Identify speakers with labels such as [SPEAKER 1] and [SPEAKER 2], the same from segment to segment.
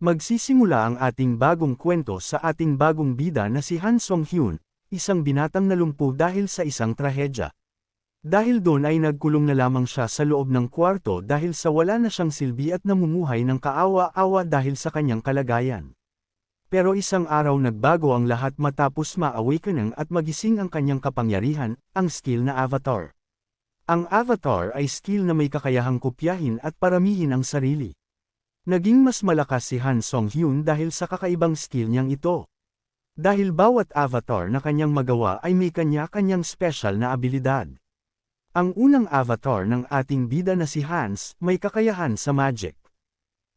[SPEAKER 1] Magsisimula ang ating bagong kwento sa ating bagong bida na si Han Song-hyun, isang binatang nalumpo dahil sa isang trahedya. Dahil doon ay nagkulong na lamang siya sa loob ng kwarto dahil sa wala na siyang silbi at namumuhay ng kaawa-awa dahil sa kanyang kalagayan. Pero isang araw nagbago ang lahat matapos ma-awakening at magising ang kanyang kapangyarihan, ang skill na avatar. Ang avatar ay skill na may kakayahang kopyahin at paramihin ang sarili. Naging mas malakas si Han Song-hyun dahil sa kakaibang skill niyang ito. Dahil bawat avatar na kanyang magawa ay may kanya-kanyang special na abilidad. Ang unang avatar ng ating bida na si Hans, may kakayahan sa magic.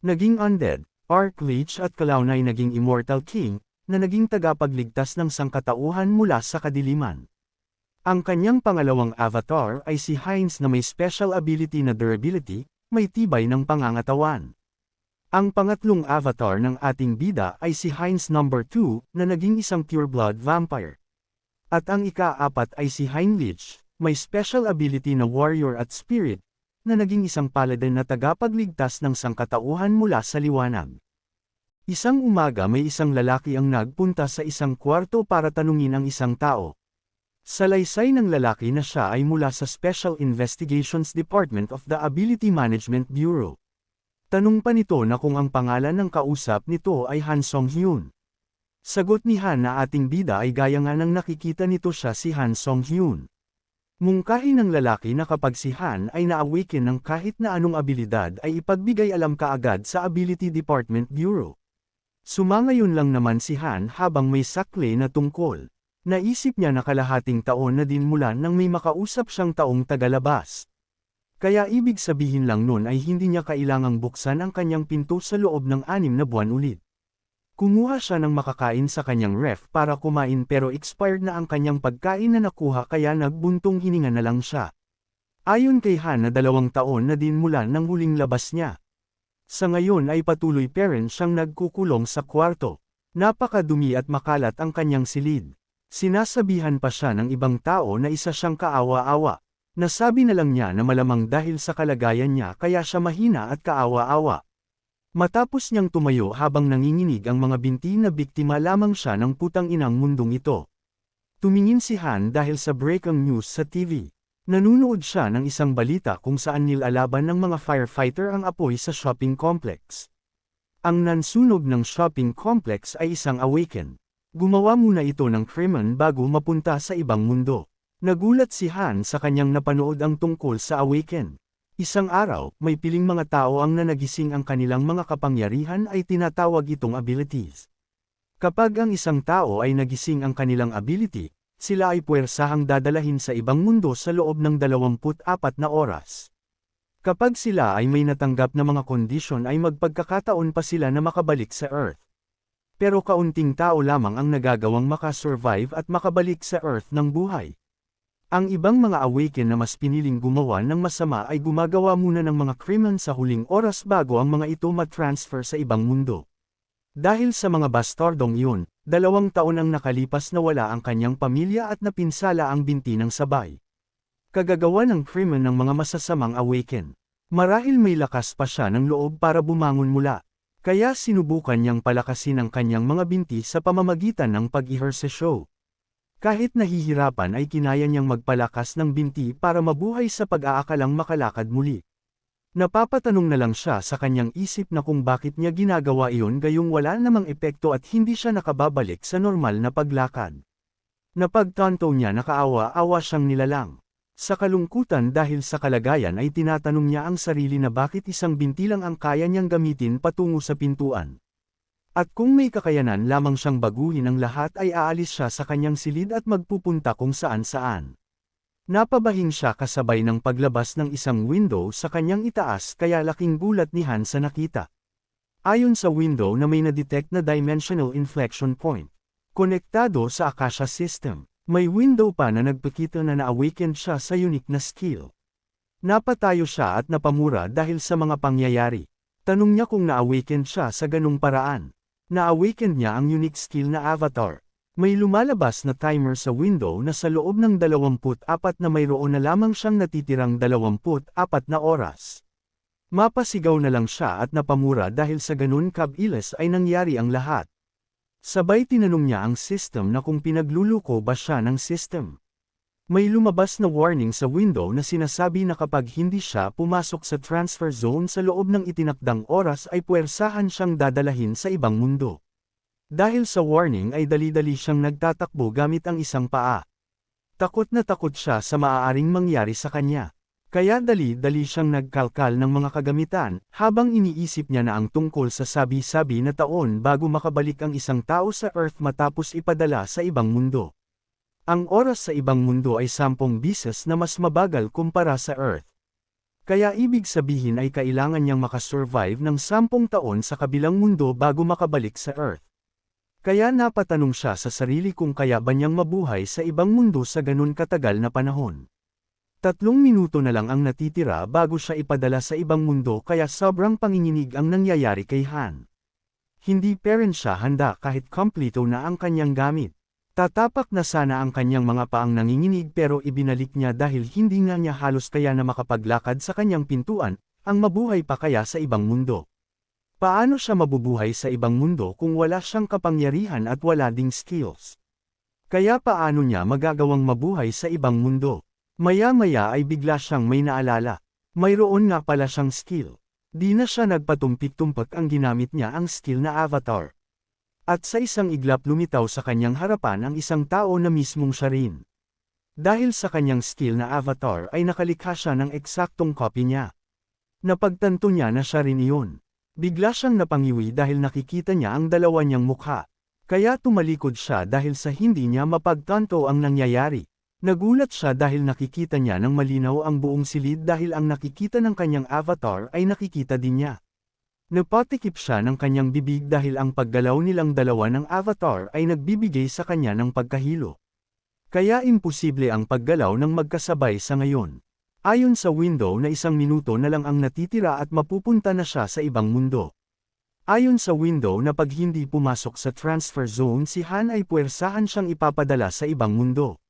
[SPEAKER 1] Naging undead, archlich at kalaunay naging immortal king, na naging tagapagligtas ng sangkatauhan mula sa kadiliman. Ang kanyang pangalawang avatar ay si Heinz na may special ability na durability, may tibay ng pangangatawan. Ang pangatlong avatar ng ating bida ay si Heinz No. 2 na naging isang pureblood vampire. At ang ika-apat ay si Heinrich, may special ability na warrior at spirit, na naging isang paladin na tagapagligtas ng sangkatauhan mula sa liwanag. Isang umaga may isang lalaki ang nagpunta sa isang kwarto para tanungin ang isang tao. Salaysay ng lalaki na siya ay mula sa Special Investigations Department of the Ability Management Bureau. Tanong pa nito na kung ang pangalan ng kausap nito ay Han Song-hyun. Sagot ni Han na ating bida ay gaya nga ng nakikita nito siya si Han Song-hyun. Mungkahi ng lalaki na kapag si Han ay na-awaken ng kahit na anong abilidad ay ipagbigay alam kaagad sa Ability Department Bureau. Sumangayon lang naman si Han habang may sakle na tungkol. Naisip niya na kalahating taon na din mula nang may makausap siyang taong tagalabas. Kaya ibig sabihin lang nun ay hindi niya kailangang buksan ang kanyang pinto sa loob ng 6 na buwan ulit. Kumuha siya ng makakain sa kanyang ref para kumain pero expired na ang kanyang pagkain na nakuha kaya nagbuntong hininga na lang siya. Ayon kay Han na 2 taon na din mula nang huling labas niya. Sa ngayon ay patuloy pa rin siyang nagkukulong sa kwarto. Napakadumi at makalat ang kanyang silid. Sinasabihan pa siya ng ibang tao na isa siyang kaawa-awa. Nasabi na lang niya na malamang dahil sa kalagayan niya kaya siya mahina at kaawa-awa. Matapos niyang tumayo habang nanginginig ang mga binti na biktima lamang siya ng putang inang mundong ito. Tumingin si Han dahil sa breaking news sa TV. Nanunood siya ng isang balita kung saan nilalaban ng mga firefighter ang apoy sa shopping complex. Ang nansunog ng shopping complex ay isang awaken. Gumawa muna ito ng krimen bago mapunta sa ibang mundo. Nagulat si Han sa kanyang napanood ang tungkol sa awaken. Isang araw, may piling mga tao ang nanagising ang kanilang mga kapangyarihan ay tinatawag itong abilities. Kapag ang isang tao ay nagising ang kanilang ability, sila ay puwersahang dadalahin sa ibang mundo sa loob ng 24 na oras. Kapag sila ay may natanggap na mga kondisyon ay magpagkakataon pa sila na makabalik sa Earth. Pero kaunting tao lamang ang nagagawang makasurvive at makabalik sa Earth ng buhay. Ang ibang mga awaken na mas piniling gumawa ng masama ay gumagawa muna ng mga krimen sa huling oras bago ang mga ito matransfer sa ibang mundo. Dahil sa mga bastardong iyon, 2 taon ang nakalipas na wala ang kanyang pamilya at napinsala ang binti ng sabay. Kagagawa ng krimen ng mga masasamang awaken. Marahil may lakas pa siya ng loob para bumangon mula. Kaya sinubukan niyang palakasin ang kanyang mga binti sa pamamagitan ng pag-ehersesyo. Kahit nahihirapan ay kinaya niyang magpalakas ng binti para mabuhay sa pag-aakalang makalakad muli. Napapatanong na lang siya sa kanyang isip na kung bakit niya ginagawa iyon gayong wala namang epekto at hindi siya nakababalik sa normal na paglakad. Napagtanto niya na kaawa-awa siyang nilalang. Sa kalungkutan dahil sa kalagayan ay tinatanong niya ang sarili na bakit isang binti lang ang kaya niyang gamitin patungo sa pintuan. At kung may kakayanan lamang siyang baguhin ang lahat ay aalis siya sa kanyang silid at magpupunta kung saan-saan. Napabahing siya kasabay ng paglabas ng isang window sa kanyang itaas kaya laking gulat ni Han sa nakita. Ayon sa window na may na-detect na dimensional inflection point. Konektado sa Akasha system. May window pa na nagpakita na na-awaken siya sa unique na skill. Napatayo siya at napamura dahil sa mga pangyayari. Tanong niya kung na-awaken siya sa ganung paraan. Na-awaken niya ang unique skill na avatar. May lumalabas na timer sa window na sa loob ng 24 na mayroon na lamang siyang natitirang 24 na oras. Mapasigaw na lang siya at napamura dahil sa ganun kabilis ay nangyari ang lahat. Sabay tinanong niya ang system na kung pinagluluko ba siya ng system. May lumabas na warning sa window na sinasabi na kapag hindi siya pumasok sa transfer zone sa loob ng itinakdang oras ay puwersahan siyang dadalahin sa ibang mundo. Dahil sa warning ay dali-dali siyang nagtatakbo gamit ang isang paa. Takot na takot siya sa maaaring mangyari sa kanya. Kaya dali-dali siyang nagkalkal ng mga kagamitan, habang iniisip niya na ang tungkol sa sabi-sabi na taon bago makabalik ang isang tao sa Earth matapos ipadala sa ibang mundo. Ang oras sa ibang mundo ay 10 bisis na mas mabagal kumpara sa Earth. Kaya ibig sabihin ay kailangan niyang makasurvive ng 10 taon sa kabilang mundo bago makabalik sa Earth. Kaya napatanong siya sa sarili kung kaya ba niyang mabuhay sa ibang mundo sa ganun katagal na panahon. 3 minuto na lang ang natitira bago siya ipadala sa ibang mundo kaya sobrang panginginig ang nangyayari kay Han. Hindi pa rin siya handa kahit kompleto na ang kanyang gamit. Tatapak na sana ang kanyang mga paang nanginginig pero ibinalik niya dahil hindi nga niya halos kaya na makapaglakad sa kanyang pintuan, ang mabuhay pa kaya sa ibang mundo. Paano siya mabubuhay sa ibang mundo kung wala siyang kapangyarihan at wala ding skills? Kaya paano niya magagawang mabuhay sa ibang mundo? Maya-maya ay bigla siyang may naalala. Mayroon nga pala siyang skill. Di na siya nagpatumpik-tumpak ang ginamit niya ang skill na avatar. At sa isang iglap lumitaw sa kanyang harapan ang isang tao na mismong siya rin. Dahil sa kanyang skill na avatar ay nakalikha siya ng eksaktong copy niya. Napagtanto niya na siya rin iyon. Bigla siyang napangiwi dahil nakikita niya ang dalawa niyang mukha. Kaya tumalikod siya dahil sa hindi niya mapagtanto ang nangyayari. Nagulat siya dahil nakikita niya ng malinaw ang buong silid dahil ang nakikita ng kanyang avatar ay nakikita din niya. Napatikip siya ng kanyang bibig dahil ang paggalaw nilang dalawa ng avatar ay nagbibigay sa kanya ng pagkahilo. Kaya imposible ang paggalaw ng magkasabay sa ngayon. Ayon sa window na 1 minuto na lang ang natitira at mapupunta na siya sa ibang mundo. Ayon sa window na pag hindi pumasok sa transfer zone si Han ay puwersahan siyang ipapadala sa ibang mundo.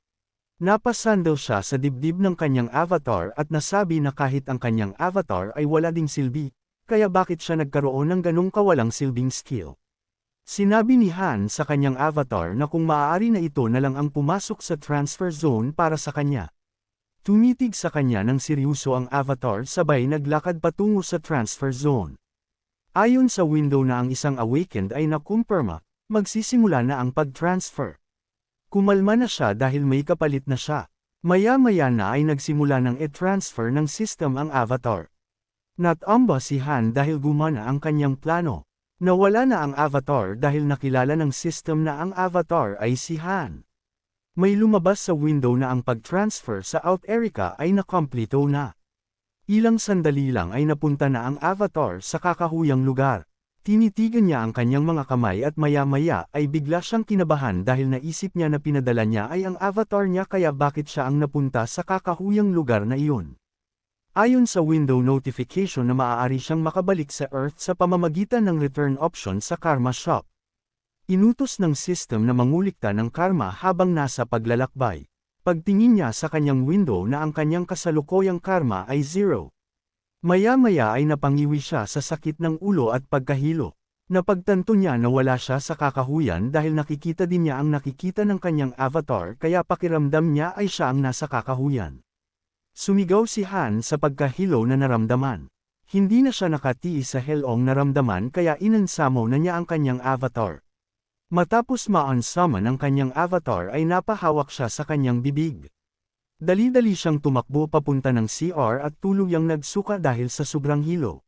[SPEAKER 1] Napasandal siya sa dibdib ng kanyang avatar at nasabi na kahit ang kanyang avatar ay wala ding silbi, kaya bakit siya nagkaroon ng ganong kawalang silbing skill. Sinabi ni Han sa kanyang avatar na kung maaari na ito na lang ang pumasok sa transfer zone para sa kanya. Tumitig sa kanya ng seryoso ang avatar sabay naglakad patungo sa transfer zone. Ayon sa window na ang isang awakened ay nakumpirma, magsisimula na ang pag-transfer. Kumalma na siya dahil may kapalit na siya. Maya-maya na ay nagsimula ng i-transfer ng system ang avatar. Natamba si Han dahil gumana ang kanyang plano. Nawala na ang avatar dahil nakilala ng system na ang avatar ay si Han. May lumabas sa window na ang pag-transfer sa Out Erica ay nakompleto na. Ilang sandali lang ay napunta na ang avatar sa kakahuyang lugar. Tinitigan niya ang kanyang mga kamay at maya-maya ay bigla siyang kinabahan dahil naisip niya na pinadala niya ay ang avatar niya kaya bakit siya ang napunta sa kakahuyang lugar na iyon. Ayon sa window notification na maaari siyang makabalik sa Earth sa pamamagitan ng return option sa Karma Shop. Inutos ng system na mangulikta ng karma habang nasa paglalakbay. Pagtingin niya sa kanyang window na ang kanyang kasalukuyang karma ay 0. Maya-maya ay napangiwi siya sa sakit ng ulo at pagkahilo. Napagtanto niya na wala siya sa kakahuyan dahil nakikita din niya ang nakikita ng kanyang avatar kaya pakiramdam niya ay siya ang nasa kakahuyan. Sumigaw si Han sa pagkahilo na naramdaman. Hindi na siya nakatiis sa helong naramdaman kaya inansamo na niya ang kanyang avatar. Matapos ma-unsummon ang kanyang avatar ay napahawak siya sa kanyang bibig. Dali-dali siyang tumakbo papunta ng CR at tuluyang nagsuka dahil sa sobrang hilo.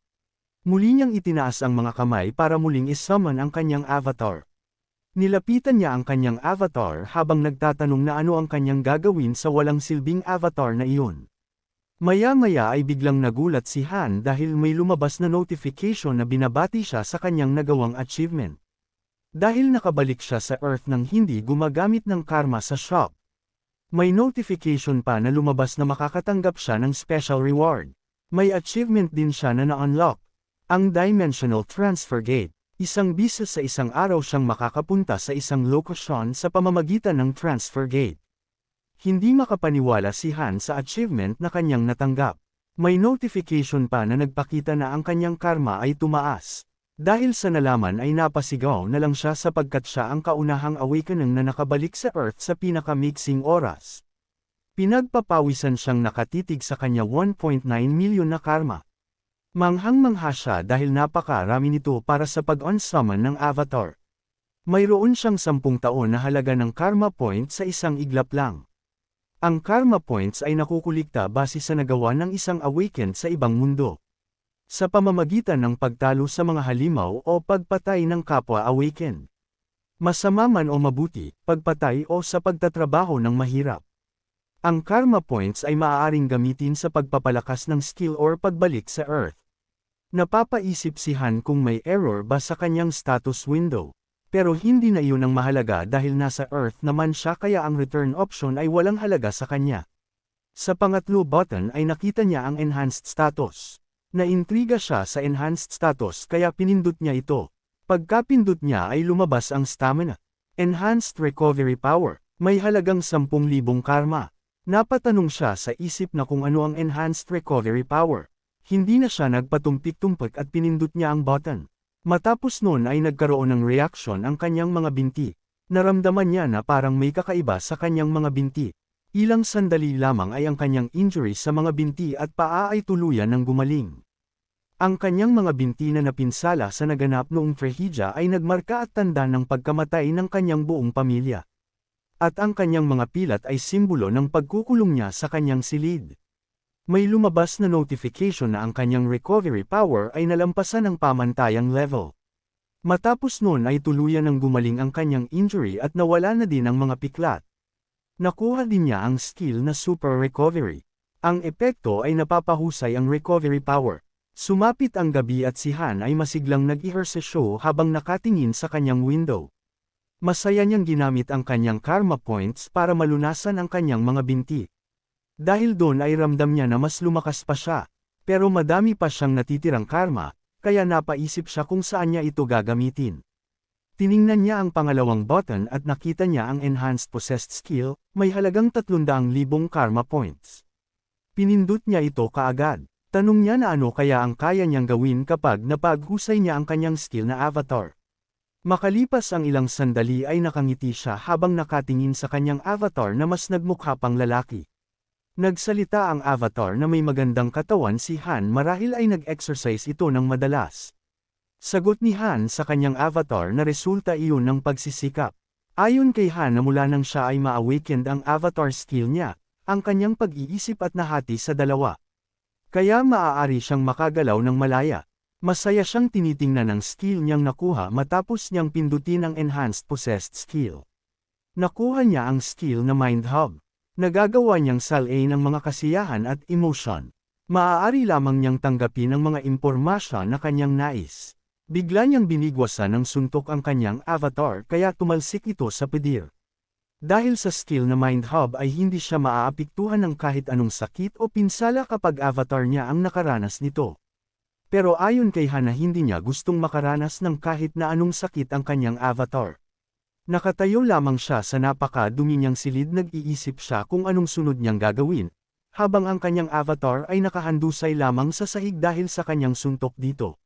[SPEAKER 1] Muli niyang itinaas ang mga kamay para muling isummon ang kanyang avatar. Nilapitan niya ang kanyang avatar habang nagtatanong na ano ang kanyang gagawin sa walang silbing avatar na iyon. Maya-maya ay biglang nagulat si Han dahil may lumabas na notification na binabati siya sa kanyang nagawang achievement. Dahil nakabalik siya sa Earth nang hindi gumagamit ng karma sa shop. May notification pa na lumabas na makakatanggap siya ng special reward. May achievement din siya na na-unlock. Ang Dimensional Transfer Gate. Isang bisis sa isang araw siyang makakapunta sa isang lokasyon sa pamamagitan ng transfer gate. Hindi makapaniwala si Han sa achievement na kanyang natanggap. May notification pa na nagpakita na ang kanyang karma ay tumaas. Dahil sa nalaman ay napasigaw na lang siya sapagkat siya ang kaunahang awakening na nakabalik sa Earth sa pinaka-mixing oras. Pinagpapawisan siyang nakatitig sa kanya 1.9 milyon na karma. Manghang-mangha siya dahil napakarami nito para sa pag-on-summon ng avatar. Mayroon siyang 10 taon na halaga ng karma points sa isang iglap lang. Ang karma points ay nakukulikta base sa nagawa ng isang awakened sa ibang mundo. Sa pamamagitan ng pagtalo sa mga halimaw o pagpatay ng kapwa awakened. Masama man o mabuti, pagpatay o sa pagtatrabaho ng mahirap. Ang karma points ay maaaring gamitin sa pagpapalakas ng skill or pagbalik sa Earth. Napapaisip si Han kung may error ba sa kanyang status window. Pero hindi na iyon ang mahalaga dahil nasa Earth naman siya kaya ang return option ay walang halaga sa kanya. Sa pangatlo button ay nakita niya ang enhanced status. Naintriga siya sa enhanced status kaya pinindot niya ito. Pagkapindot niya ay lumabas ang stamina. Enhanced recovery power. May halagang 10,000 karma. Napatanong siya sa isip na kung ano ang enhanced recovery power. Hindi na siya nagpatumpik-tumpik at pinindot niya ang button. Matapos noon ay nagkaroon ng reaksyon ang kanyang mga binti. Naramdaman niya na parang may kakaiba sa kanyang mga binti. Ilang sandali lamang ay ang kanyang injury sa mga binti at paa ay tuluyan ng gumaling. Ang kanyang mga binti na napinsala sa naganap noong trahedya ay nagmarka at tanda ng pagkamatay ng kanyang buong pamilya. At ang kanyang mga pilat ay simbolo ng pagkukulong niya sa kanyang silid. May lumabas na notification na ang kanyang recovery power ay nalampasan ng pamantayang level. Matapos noon ay tuluyan ng gumaling ang kanyang injury at nawala na din ang mga piklat. Nakuha din niya ang skill na super recovery. Ang epekto ay napapahusay ang recovery power. Sumapit ang gabi at si Han ay masiglang nag-ehersesyo habang nakatingin sa kanyang window. Masaya niyang ginamit ang kanyang karma points para malunasan ang kanyang mga binti. Dahil doon ay ramdam niya na mas lumakas pa siya, pero madami pa siyang natitirang karma, kaya napaisip siya kung saan niya ito gagamitin. Tiningnan niya ang pangalawang button at nakita niya ang enhanced possessed skill, may halagang 300,000 karma points. Pinindot niya ito kaagad. Tanong niya na ano kaya ang kaya niyang gawin kapag napaghusay niya ang kanyang skill na avatar. Makalipas ang ilang sandali ay nakangiti siya habang nakatingin sa kanyang avatar na mas nagmukha pang lalaki. Nagsalita ang avatar na may magandang katawan si Han marahil ay nag-exercise ito ng madalas. Sagot ni Han sa kanyang avatar na resulta iyon ng pagsisikap. Ayon kay Han na mula nang siya ay ma-awakened ang avatar skill niya, ang kanyang pag-iisip at nahati sa dalawa. Kaya maaari siyang makagalaw ng malaya. Masaya siyang tinitingnan ang skill niyang nakuha matapos niyang pindutin ang enhanced possessed skill. Nakuha niya ang skill na Mind Hub. Nagagawa niyang salay ng mga kasiyahan at emotion. Maaari lamang niyang tanggapin ang mga impormasyon na kanyang nais. Bigla niyang binigwasan ng suntok ang kanyang avatar kaya tumalsik ito sa pedir. Dahil sa skill na Mind Hub ay hindi siya maaapektuhan ng kahit anong sakit o pinsala kapag avatar niya ang nakaranas nito. Pero ayon kay Han na hindi niya gustong makaranas ng kahit na anong sakit ang kanyang avatar. Nakatayo lamang siya sa napaka-dumi niyang silid nag-iisip siya kung anong sunod niyang gagawin, habang ang kanyang avatar ay nakahandusay lamang sa sahig dahil sa kanyang suntok dito.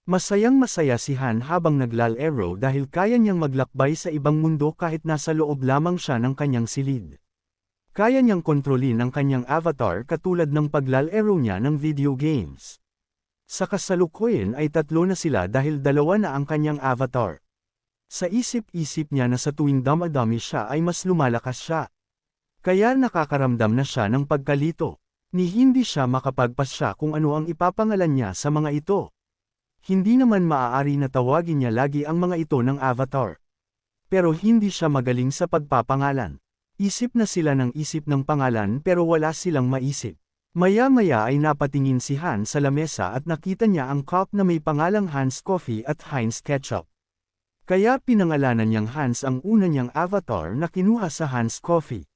[SPEAKER 1] Masayang-masaya si Han habang naglalaro dahil kaya niyang maglakbay sa ibang mundo kahit nasa loob lamang siya ng kanyang silid. Kaya niyang kontrolin ang kanyang avatar katulad ng paglalaro niya ng video games. Sa kasalukuyan ay 3 na sila dahil 2 na ang kanyang avatar. Sa isip-isip niya na sa tuwing damadami siya ay mas lumalakas siya. Kaya nakakaramdam na siya ng pagkalito. Ni hindi siya makapagpasya kung ano ang ipapangalan niya sa mga ito. Hindi naman maaari na tawagin niya lagi ang mga ito ng avatar. Pero hindi siya magaling sa pagpapangalan. Isip na sila ng isip ng pangalan pero wala silang maisip. Maya-maya ay napatingin si Han sa lamesa at nakita niya ang cup na may pangalang Hans Coffee at Heinz Ketchup. Kaya pinangalanan niyang Hans ang una niyang avatar na kinuha sa Hans Coffee.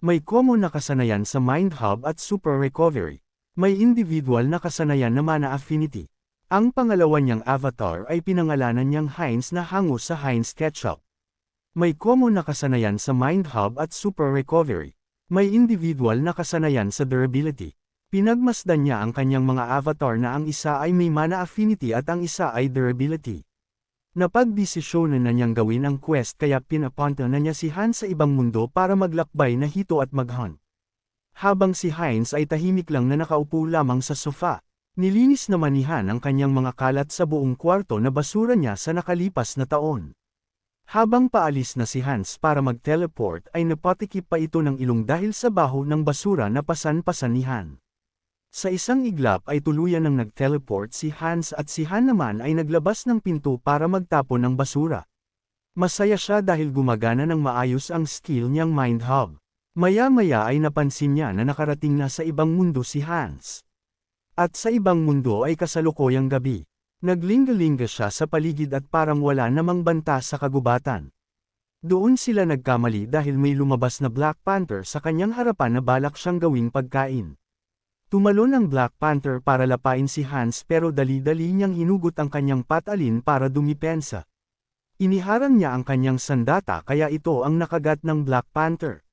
[SPEAKER 1] May common na kasanayan sa Mind Hub at Super Recovery. May individual na kasanayan na Mana Affinity. Ang pangalawa niyang avatar ay pinangalanan niyang Heinz na hango sa Heinz Ketchup. May common na kasanayan sa Mind Hub at Super Recovery. May individual na kasanayan sa Durability. Pinagmasdan niya ang kanyang mga avatar na ang isa ay may mana affinity at ang isa ay durability. Napagdesisyonan na niyang gawin ang quest kaya pinapunta na niya si Hans sa ibang mundo para maglakbay na hito at maghunt. Habang si Heinz ay tahimik lang na nakaupo lamang sa sofa, nilinis naman ni Han ang kanyang mga kalat sa buong kwarto na basura niya sa nakalipas na taon. Habang paalis na si Hans para mag-teleport ay napatikip pa ito ng ilong dahil sa baho ng basura na pasan-pasan ni Han. Sa isang iglap ay tuluyan ng nag-teleport si Hans at si Han naman ay naglabas ng pinto para magtapon ng basura. Masaya siya dahil gumagana ng maayos ang skill niyang Mind Hub. Maya-maya ay napansin niya na nakarating na sa ibang mundo si Hans. At sa ibang mundo ay kasalukuyang gabi. Naglingga-lingga siya sa paligid at parang wala namang banta sa kagubatan. Doon sila nagkamali dahil may lumabas na Black Panther sa kanyang harapan na balak siyang gawing pagkain. Tumalon ang Black Panther para lapain si Hans pero dali-dali niyang hinugot ang kanyang patalin para dumipensa. Iniharang niya ang kanyang sandata kaya ito ang nakagat ng Black Panther.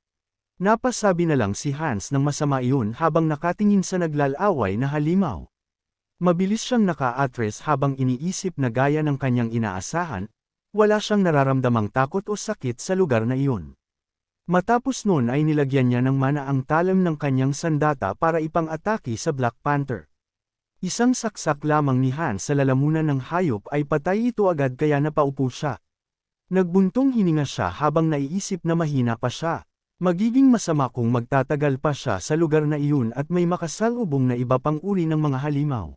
[SPEAKER 1] Napasabi na lang si Hans ng masama iyon habang nakatingin sa naglalaway na halimaw. Mabilis siyang naka-atres habang iniisip na gaya ng kanyang inaasahan, wala siyang nararamdamang takot o sakit sa lugar na iyon. Matapos noon ay nilagyan niya ng mana ang talim ng kanyang sandata para ipang-atake sa Black Panther. Isang saksak lamang ni Hans sa lalamunan ng hayop ay patay ito agad kaya napaupo siya. Nagbuntong hininga siya habang naiisip na mahina pa siya. Magiging masama kung magtatagal pa siya sa lugar na iyon at may makasalubong na iba pang uri ng mga halimaw.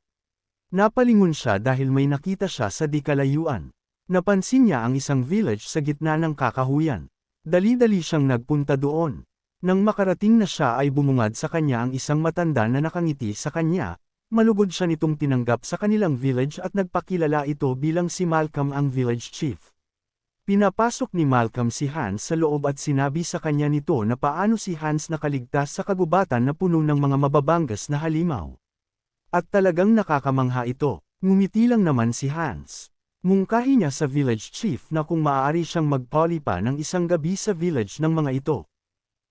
[SPEAKER 1] Napalingon siya dahil may nakita siya sa di kalayuan. Napansin niya ang isang village sa gitna ng kakahuyan. Dali-dali siyang nagpunta doon. Nang makarating na siya ay bumungad sa kanya ang isang matanda na nakangiti sa kanya. Malugod siya nitong tinanggap sa kanilang village at nagpakilala ito bilang si Malcolm ang village chief. Pinapasok ni Malcolm si Hans sa loob at sinabi sa kanya nito na paano si Hans nakaligtas sa kagubatan na puno ng mga mababangas na halimaw. At talagang nakakamangha ito, ngumiti lang naman si Hans. Mungkahi niya sa village chief na kung maaari siyang magpalipa ng isang gabi sa village ng mga ito.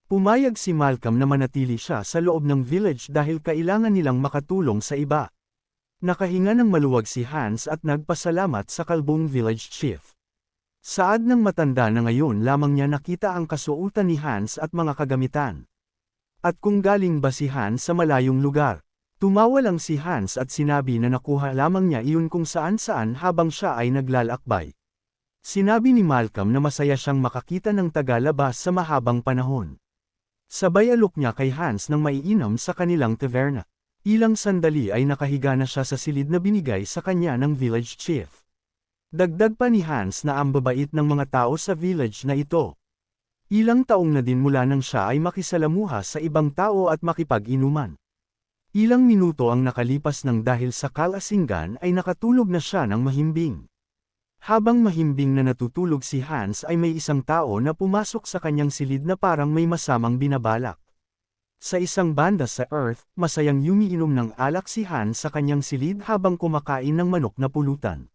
[SPEAKER 1] Pumayag si Malcolm na manatili siya sa loob ng village dahil kailangan nilang makatulong sa iba. Nakahinga ng maluwag si Hans at nagpasalamat sa kalbong village chief. Saad ng matanda na ngayon lamang niya nakita ang kasuotan ni Hans at mga kagamitan. At kung galing ba si Hans sa malayong lugar? Tumawa lang si Hans at sinabi na nakuha lamang niya iyon kung saan-saan habang siya ay naglalakbay. Sinabi ni Malcolm na masaya siyang makakita ng tagalabas sa mahabang panahon. Sabay alok niya kay Hans nang maiinom sa kanilang taverna. Ilang sandali ay nakahiga na siya sa silid na binigay sa kanya ng village chief. Dagdag pa ni Hans na ang babait ng mga tao sa village na ito. Ilang taong na din mula nang siya ay makisalamuha sa ibang tao at makipag-inuman. Ilang minuto ang nakalipas nang dahil sa kalasinggan ay nakatulog na siya ng mahimbing. Habang mahimbing na natutulog si Hans ay may isang tao na pumasok sa kanyang silid na parang may masamang binabalak. Sa isang banda sa Earth, masayang yumiinom ng alak si Hans sa kanyang silid habang kumakain ng manok na pulutan.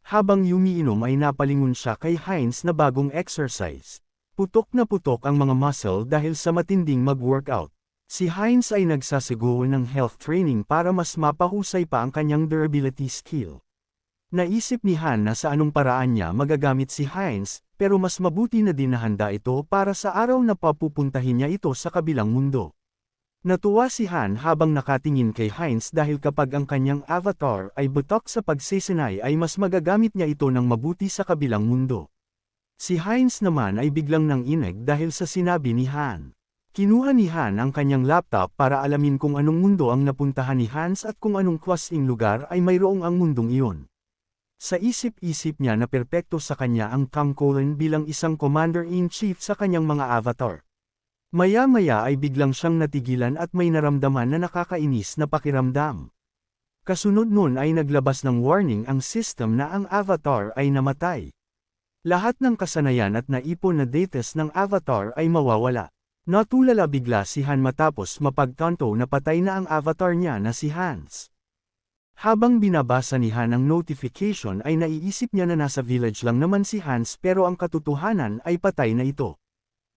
[SPEAKER 1] Habang yumiinom ay napalingon siya kay Heinz na bagong exercise. Putok na putok ang mga muscle dahil sa matinding mag-workout. Si Heinz ay nagsasiguro ng health training para mas mapahusay pa ang kanyang durability skill. Naisip ni Han na sa anong paraan niya magagamit si Heinz, pero mas mabuti na din na handa ito para sa araw na papupuntahin niya ito sa kabilang mundo. Natuwa si Han habang nakatingin kay Heinz dahil kapag ang kanyang avatar ay butok sa pagsisinay ay mas magagamit niya ito ng mabuti sa kabilang mundo. Si Heinz naman ay biglang nanginig dahil sa sinabi ni Han. Kinuha ni Han ang kanyang laptop para alamin kung anong mundo ang napuntahan ni Hans at kung anong klaseng lugar ay mayroong ang mundong iyon. Sa isip-isip niya na perpekto sa kanya ang Tom Cullen bilang isang commander-in-chief sa kanyang mga avatar. Maya-maya ay biglang siyang natigilan at may naramdaman na nakakainis na pakiramdam. Kasunod nun ay naglabas ng warning ang system na ang avatar ay namatay. Lahat ng kasanayan at naipon na datas ng avatar ay mawawala. Natulala bigla si Han matapos mapagtanto na patay na ang avatar niya na si Hans. Habang binabasa ni Han ang notification ay naiisip niya na nasa village lang naman si Hans pero ang katotohanan ay patay na ito.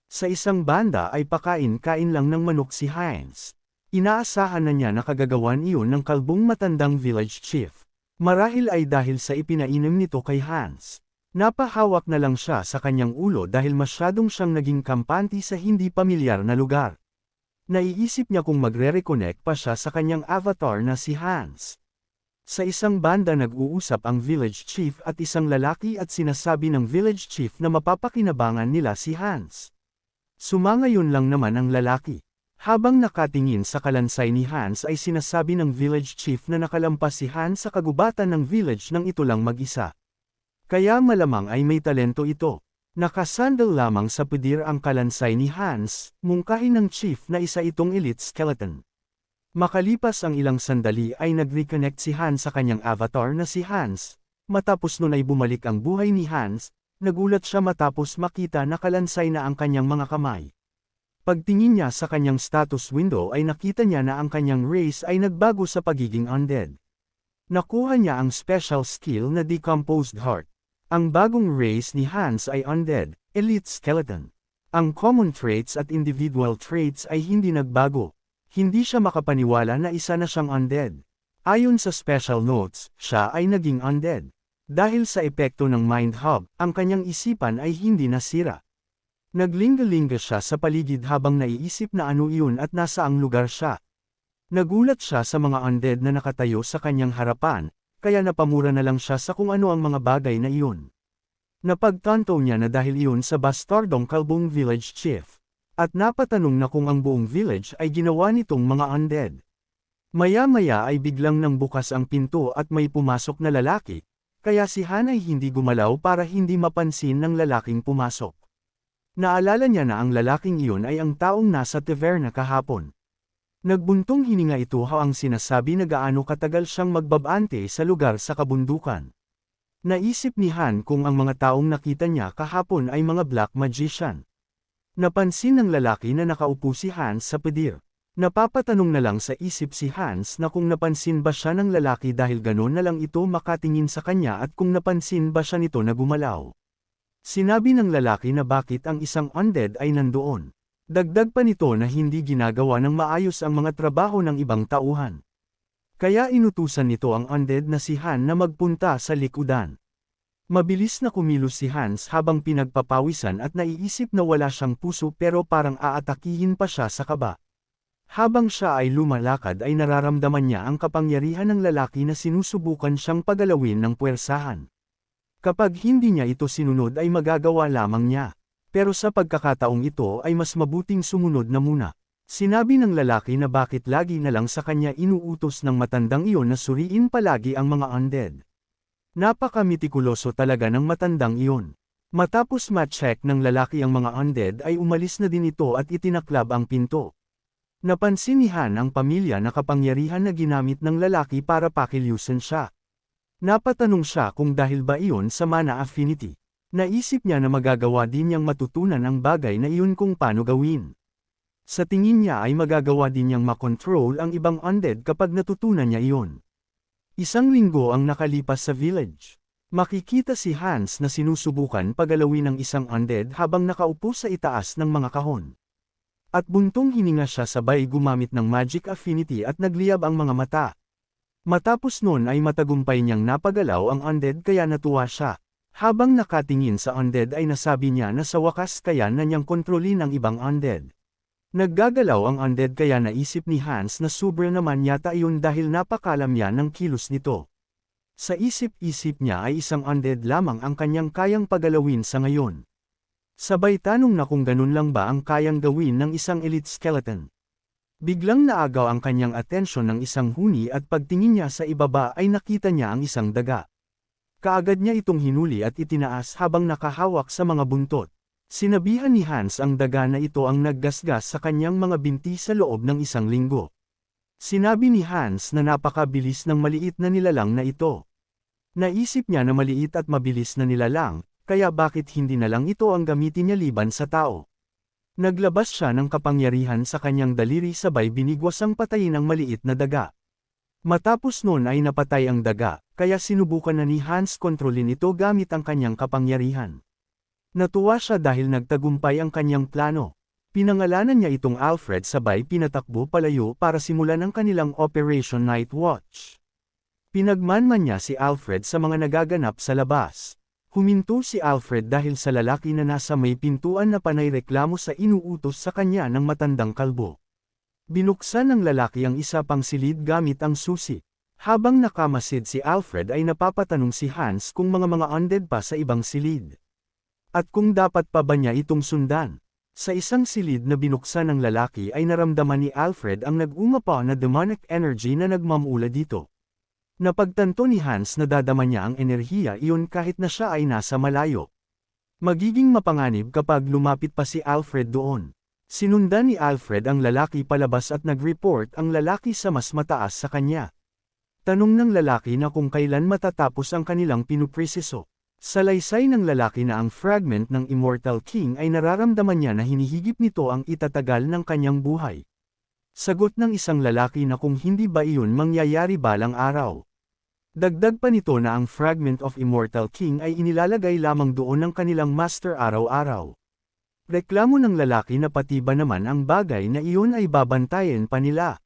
[SPEAKER 1] Sa isang banda ay pakain-kain lang ng manok si Heinz. Inaasahan na niya na kagagawan iyon ng kalbong matandang village chief. Marahil ay dahil sa ipinainom nito kay Hans. Napahawak na lang siya sa kanyang ulo dahil masyadong siyang naging kampante sa hindi pamilyar na lugar. Naiisip niya kung magre-reconnect pa siya sa kanyang avatar na si Hans. Sa isang banda nag-uusap ang village chief at isang lalaki at sinasabi ng village chief na mapapakinabangan nila si Hans. Sumangayon lang naman ang lalaki. Habang nakatingin sa kalansay ni Hans ay sinasabi ng village chief na nakalampas si Hans sa kagubatan ng village nang ito lang mag-isa. Kaya malamang ay may talento ito. Nakasandal lamang sa pudir ang kalansay ni Hans, mungkahin ng chief na isa itong elite skeleton. Makalipas ang ilang sandali ay nag-reconnect si Hans sa kanyang avatar na si Hans. Matapos nun ay bumalik ang buhay ni Hans, nagulat siya matapos makita na kalansay na ang kanyang mga kamay. Pagtingin niya sa kanyang status window ay nakita niya na ang kanyang race ay nagbago sa pagiging undead. Nakuha niya ang special skill na Decomposed Heart. Ang bagong race ni Hans ay undead, elite skeleton. Ang common traits at individual traits ay hindi nagbago. Hindi siya makapaniwala na isa na siyang undead. Ayon sa special notes, siya ay naging undead. Dahil sa epekto ng Mind Hub, ang kanyang isipan ay hindi nasira. Naglingga-lingga siya sa paligid habang naiisip na ano iyon at nasaang lugar siya. Nagulat siya sa mga undead na nakatayo sa kanyang harapan, kaya napamura na lang siya sa kung ano ang mga bagay na iyon. Napagtanto niya na dahil iyon sa bastardong kalbong village chief. At napatanong na kung ang buong village ay ginawa nitong mga undead. Maya-maya ay biglang nang bukas ang pinto at may pumasok na lalaki, kaya si Han ay hindi gumalaw para hindi mapansin ng lalaking pumasok. Naalala niya na ang lalaking iyon ay ang taong nasa taverna kahapon. Nagbuntong hininga ito ang sinasabi na gaano katagal siyang magbabante sa lugar sa kabundukan. Naisip ni Han kung ang mga taong nakita niya kahapon ay mga black magician. Napansin ng lalaki na nakaupo si Hans sa pader. Napapatanong na lang sa isip si Hans na kung napansin ba siya ng lalaki dahil ganon na lang ito makatingin sa kanya at kung napansin ba siya nito na gumalaw. Sinabi ng lalaki na bakit ang isang undead ay nandoon. Dagdag pa nito na hindi ginagawa ng maayos ang mga trabaho ng ibang tauhan. Kaya inutusan nito ang undead na si Han na magpunta sa likudan. Mabilis na kumilos si Hans habang pinagpapawisan at naiisip na wala siyang puso pero parang aatakihin pa siya sa kaba. Habang siya ay lumalakad ay nararamdaman niya ang kapangyarihan ng lalaki na sinusubukan siyang pagalawin ng puwersahan. Kapag hindi niya ito sinunod ay magagawa lamang niya. Pero sa pagkakataong ito ay mas mabuting sumunod na muna. Sinabi ng lalaki na bakit lagi na lang sa kanya inuutos ng matandang iyon na suriin palagi ang mga undead. Napaka-mitikuloso talaga ng matandang iyon. Matapos ma-check ng lalaki ang mga undead ay umalis na din ito at itinaklab ang pinto. Napansin ni Han ang pamilya na kapangyarihan na ginamit ng lalaki para pakilyusan siya. Napatanong siya kung dahil ba iyon sa mana affinity. Naisip niya na magagawa din niyang matutunan ang bagay na iyon kung paano gawin. Sa tingin niya ay magagawa din niyang makontrol ang ibang undead kapag natutunan niya iyon. Isang linggo ang nakalipas sa village. Makikita si Hans na sinusubukan pagalawin ng isang undead habang nakaupo sa itaas ng mga kahon. At buntong hininga siya sabay gumamit ng magic affinity at nagliyab ang mga mata. Matapos nun ay matagumpay niyang napagalaw ang undead kaya natuwa siya. Habang nakatingin sa undead ay nasabi niya na sa wakas kaya na niyang kontrolin ang ibang undead. Naggagalaw ang undead kaya naisip ni Hans na sobra naman yata iyon dahil napakalam niya ng kilos nito. Sa isip-isip niya ay isang undead lamang ang kanyang kayang pagalawin sa ngayon. Sabay tanong na kung ganun lang ba ang kayang gawin ng isang elite skeleton. Biglang naagaw ang kanyang atensyon ng isang huni at pagtingin niya sa ibaba ay nakita niya ang isang daga. Kaagad niya itong hinuli at itinaas habang nakahawak sa mga buntot. Sinabihan ni Hans ang daga na ito ang naggasgas sa kanyang mga binti sa loob ng isang linggo. Sinabi ni Hans na napakabilis ng maliit na nilalang na ito. Naisip niya na maliit at mabilis na nilalang, kaya bakit hindi na lang ito ang gamitin niya liban sa tao. Naglabas siya ng kapangyarihan sa kanyang daliri sabay binigwasang patayin ang maliit na daga. Matapos noon ay napatay ang daga, kaya sinubukan na ni Hans kontrolin ito gamit ang kanyang kapangyarihan. Natuwa siya dahil nagtagumpay ang kanyang plano. Pinangalanan niya itong Alfred sabay pinatakbo palayo para simulan ang kanilang Operation Night Watch. Pinagmanman niya si Alfred sa mga nagaganap sa labas. Huminto si Alfred dahil sa lalaki na nasa may pintuan na panay reklamo sa inuutos sa kanya ng matandang kalbo. Binuksan ng lalaki ang isa pang silid gamit ang susi. Habang nakamasid si Alfred ay napapatanong si Hans kung mga undead pa sa ibang silid. At kung dapat pa ba niya itong sundan. Sa isang silid na binuksan ng lalaki ay naramdaman ni Alfred ang nag-umapa na demonic energy na nagmamula dito. Napagtanto ni Hans na dadama niya ang enerhiya iyon kahit na siya ay nasa malayo. Magiging mapanganib kapag lumapit pa si Alfred doon. Sinundan ni Alfred ang lalaki palabas at nag-report ang lalaki sa mas mataas sa kanya. Tanong ng lalaki na kung kailan matatapos ang kanilang pinupresiso. Salaysay ng lalaki na ang fragment ng Immortal King ay nararamdaman niya na hinihigip nito ang itatagal ng kanyang buhay. Sagot ng isang lalaki na kung hindi ba iyon mangyayari balang araw. Dagdag pa nito na ang fragment of Immortal King ay inilalagay lamang doon ng kanilang master araw-araw. Reklamo ng lalaki na pati ba naman ang bagay na iyon ay babantayan pa nila.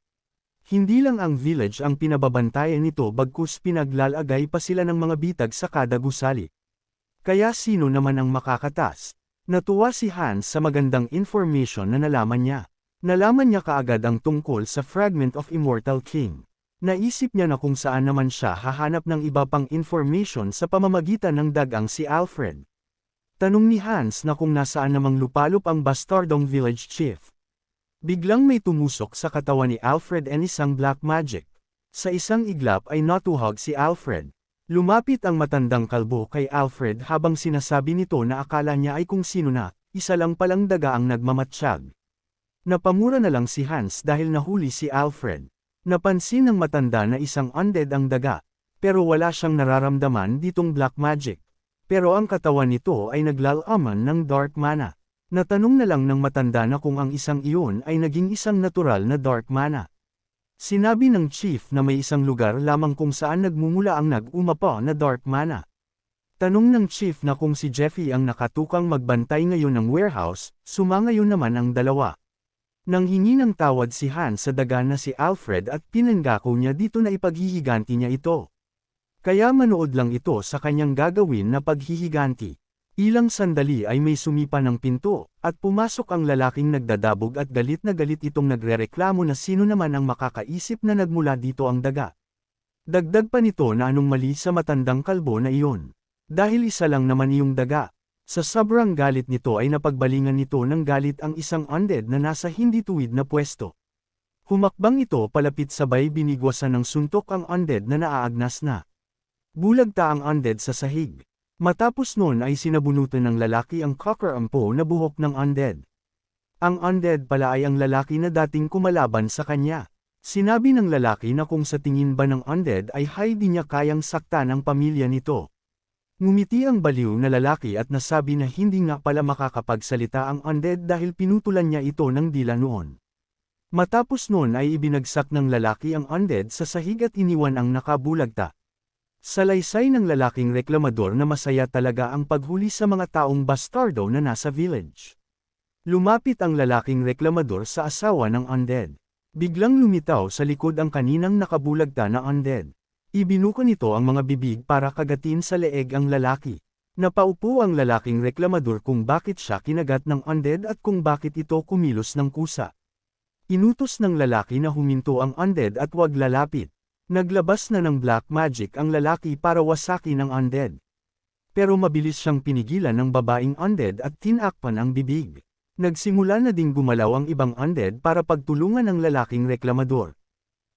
[SPEAKER 1] Hindi lang ang village ang pinababantayan nito bagkus pinaglalagay pa sila ng mga bitag sa kada gusali. Kaya sino naman ang makakatas? Natuwa si Hans sa magandang information na nalaman niya. Nalaman niya kaagad ang tungkol sa fragment of Immortal King. Naisip niya na kung saan naman siya hahanap ng iba pang information sa pamamagitan ng dagang si Alfred. Tanong ni Hans na kung nasaan namang lupalop ang bastardong village chief. Biglang may tumusok sa katawan ni Alfred and isang black magic. Sa isang iglap ay natuhog si Alfred. Lumapit ang matandang kalbo kay Alfred habang sinasabi nito na akala niya ay kung sino na, isa lang palang daga ang nagmamatsyag. Napamura na lang si Hans dahil nahuli si Alfred. Napansin ng matanda na isang undead ang daga, pero wala siyang nararamdaman ditong black magic. Pero ang katawan nito ay naglalaman ng dark mana. Natanong na lang ng matanda na kung ang isang iyon ay naging isang natural na dark mana. Sinabi ng chief na may isang lugar lamang kung saan nagmumula ang nag-umapa na dark mana. Tanong ng chief na kung si Jeffy ang nakatukang magbantay ngayon ng warehouse, sumangayon naman ang dalawa. Nang hingi ng tawad si Hans sa daga na si Alfred at pinangako niya dito na ipaghihiganti niya ito. Kaya manood lang ito sa kanyang gagawin na paghihiganti. Ilang sandali ay may sumipa ng pinto, at pumasok ang lalaking nagdadabog at galit na galit itong nagrereklamo na sino naman ang makakaisip na nagmula dito ang daga. Dagdag pa nito na anong mali sa matandang kalbo na iyon. Dahil isa lang naman iyong daga. Sa sobrang galit nito ay napagbalingan nito ng galit ang isang undead na nasa hindi tuwid na pwesto. Humakbang ito palapit sabay binigwasan ng suntok ang undead na naaagnas na. Bulagta ang undead sa sahig. Matapos noon ay sinabunutan ng lalaki ang cocker-ampo na buhok ng undead. Ang undead pala ay ang lalaki na dating kumalaban sa kanya. Sinabi ng lalaki na kung sa tingin ba ng undead ay hindi niya kayang saktan ang pamilya nito. Ngumiti ang baliw na lalaki at nasabi na hindi nga pala makakapagsalita ang undead dahil pinutulan niya ito ng dila noon. Matapos noon ay ibinagsak ng lalaki ang undead sa sahig at iniwan ang nakabulagta. Salaysay ng lalaking reklamador na masaya talaga ang paghuli sa mga taong bastardo na nasa village. Lumapit ang lalaking reklamador sa asawa ng undead. Biglang lumitaw sa likod ang kaninang nakabulagta na undead. Ibinuko nito ang mga bibig para kagatin sa leeg ang lalaki. Napaupo ang lalaking reklamador kung bakit siya kinagat ng undead at kung bakit ito kumilos ng kusa. Inutos ng lalaki na huminto ang undead at huwag lalapit. Naglabas na ng black magic ang lalaki para wasakin ang undead. Pero mabilis siyang pinigilan ng babaeng undead at tinakpan ang bibig. Nagsimula na ding gumalaw ang ibang undead para pagtulungan ang lalaking reklamador.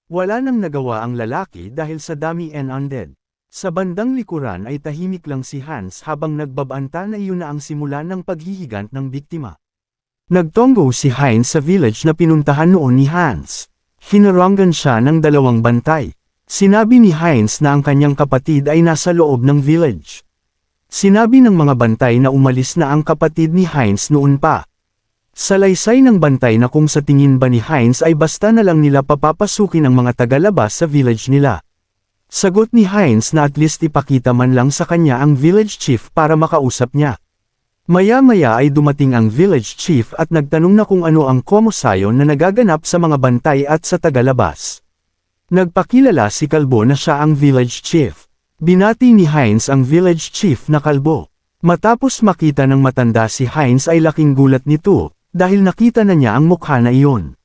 [SPEAKER 1] Wala nang nagawa ang lalaki dahil sa dami and undead. Sa bandang likuran ay tahimik lang si Hans habang nagbabanta na iyon na ang simula ng paghihigant ng biktima. Nagtonggo si Heinz sa village na pinuntahan noon ni Hans. Hinarangan siya ng dalawang bantay. Sinabi ni Heinz na ang kanyang kapatid ay nasa loob ng village. Sinabi ng mga bantay na umalis na ang kapatid ni Heinz noon pa. Salaysay ng bantay na kung sa tingin ba ni Heinz ay basta na lang nila papapasukin ang mga tagalabas sa village nila. Sagot ni Heinz na at least ipakita man lang sa kanya ang village chief para makausap niya. Maya-maya ay dumating ang village chief at nagtanong na kung ano ang komosayon na nagaganap sa mga bantay at sa tagalabas. Nagpakilala si Kalbo na siya ang village chief. Binati ni Heinz ang village chief na kalbo. Matapos makita ng matanda si Heinz ay laking gulat nito, dahil nakita na niya ang mukha na iyon.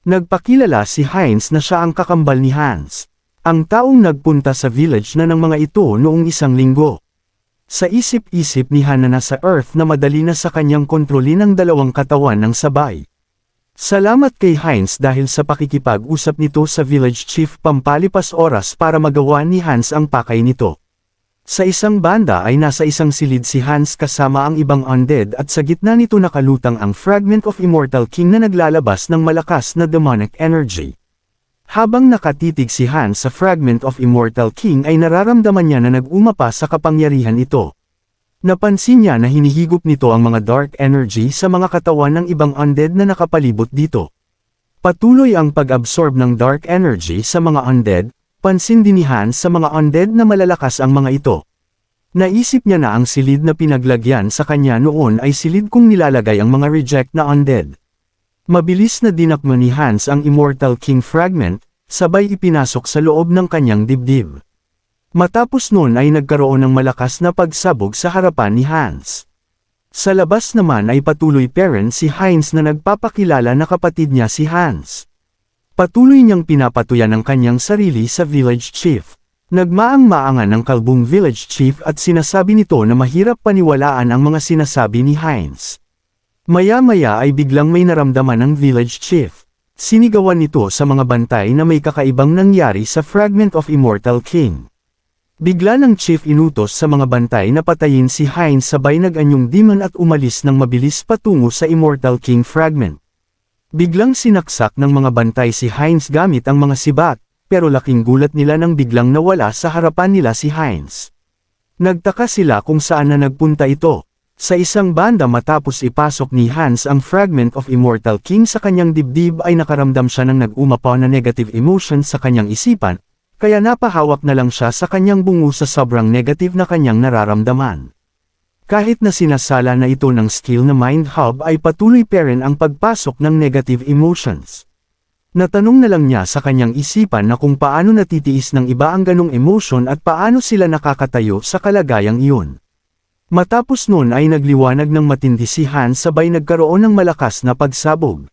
[SPEAKER 1] Nagpakilala si Heinz na siya ang kakambal ni Hans. Ang taong nagpunta sa village na ng mga ito noong isang linggo. Sa isip-isip ni Han na nasa Earth na madali na sa kanyang kontrolin ang dalawang katawan ng sabay. Salamat kay Heinz dahil sa pakikipag-usap nito sa village chief pampalipas oras para magawa ni Hans ang pakay nito. Sa isang banda ay nasa isang silid si Hans kasama ang ibang undead at sa gitna nito nakalutang ang Fragment of Immortal King na naglalabas ng malakas na demonic energy. Habang nakatitig si Hans sa Fragment of Immortal King ay nararamdaman niya na nag-umapa sa kapangyarihan ito. Napansin niya na hinihigop nito ang mga dark energy sa mga katawan ng ibang undead na nakapalibot dito. Patuloy ang pag-absorb ng dark energy sa mga undead. Pansin din ni Hans sa mga undead na malalakas ang mga ito. Naisip niya na ang silid na pinaglagyan sa kanya noon ay silid kung nilalagay ang mga reject na undead. Mabilis na dinakma ni Hans ang Immortal King Fragment, sabay ipinasok sa loob ng kanyang dibdib. Matapos noon ay nagkaroon ng malakas na pagsabog sa harapan ni Hans. Sa labas naman ay patuloy parent si Heinz na nagpapakilala na kapatid niya si Hans. Patuloy niyang pinapatuyan ang kanyang sarili sa village chief. Nagmaang-maangan ang kalbong village chief at sinasabi nito na mahirap paniwalaan ang mga sinasabi ni Heinz. Maya-maya ay biglang may naramdaman ng village chief. Sinigawan nito sa mga bantay na may kakaibang nangyari sa Fragment of Immortal King. Bigla ng chief inutos sa mga bantay na patayin si Heinz sabay nag-anyong demon at umalis ng mabilis patungo sa Immortal King Fragment. Biglang sinaksak ng mga bantay si Heinz gamit ang mga sibat, pero laking gulat nila nang biglang nawala sa harapan nila si Heinz. Nagtaka sila kung saan na nagpunta ito. Sa isang banda matapos ipasok ni Hans ang Fragment of Immortal King sa kanyang dibdib ay nakaramdam siya ng nag-umapaw na negative emotion sa kanyang isipan, kaya napahawak na lang siya sa kanyang bungo sa sobrang negative na kanyang nararamdaman. Kahit na sinasala na ito ng skill na Mind Hub ay patuloy pa rin ang pagpasok ng negative emotions. Natanong na lang niya sa kanyang isipan na kung paano natitiis ng iba ang ganong emotion at paano sila nakakatayo sa kalagayang iyon. Matapos noon ay nagliwanag ng matindi si Hans sabay nagkaroon ng malakas na pagsabog.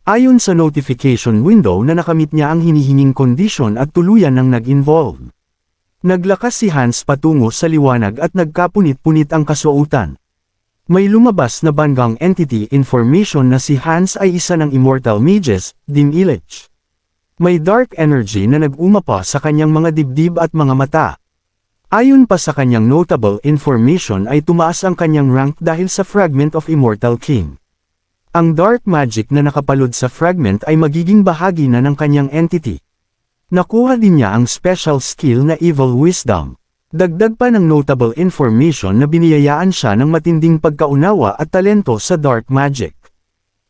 [SPEAKER 1] Ayon sa notification window na nakamit niya ang hinihinging kondisyon at tuluyan ng nag-involve. Naglakas si Hans patungo sa liwanag at nagkapunit-punit ang kasuotan. May lumabas na banggang entity information na si Hans ay isa ng immortal mages, Dim Illich. May dark energy na nag-umapa sa kanyang mga dibdib at mga mata. Ayon pa sa kanyang notable information ay tumaas ang kanyang rank dahil sa Fragment of Immortal King. Ang dark magic na nakapalod sa fragment ay magiging bahagi na ng kanyang entity. Nakuha din niya ang special skill na Evil Wisdom. Dagdag pa ng notable information na biniyayaan siya ng matinding pagkaunawa at talento sa dark magic.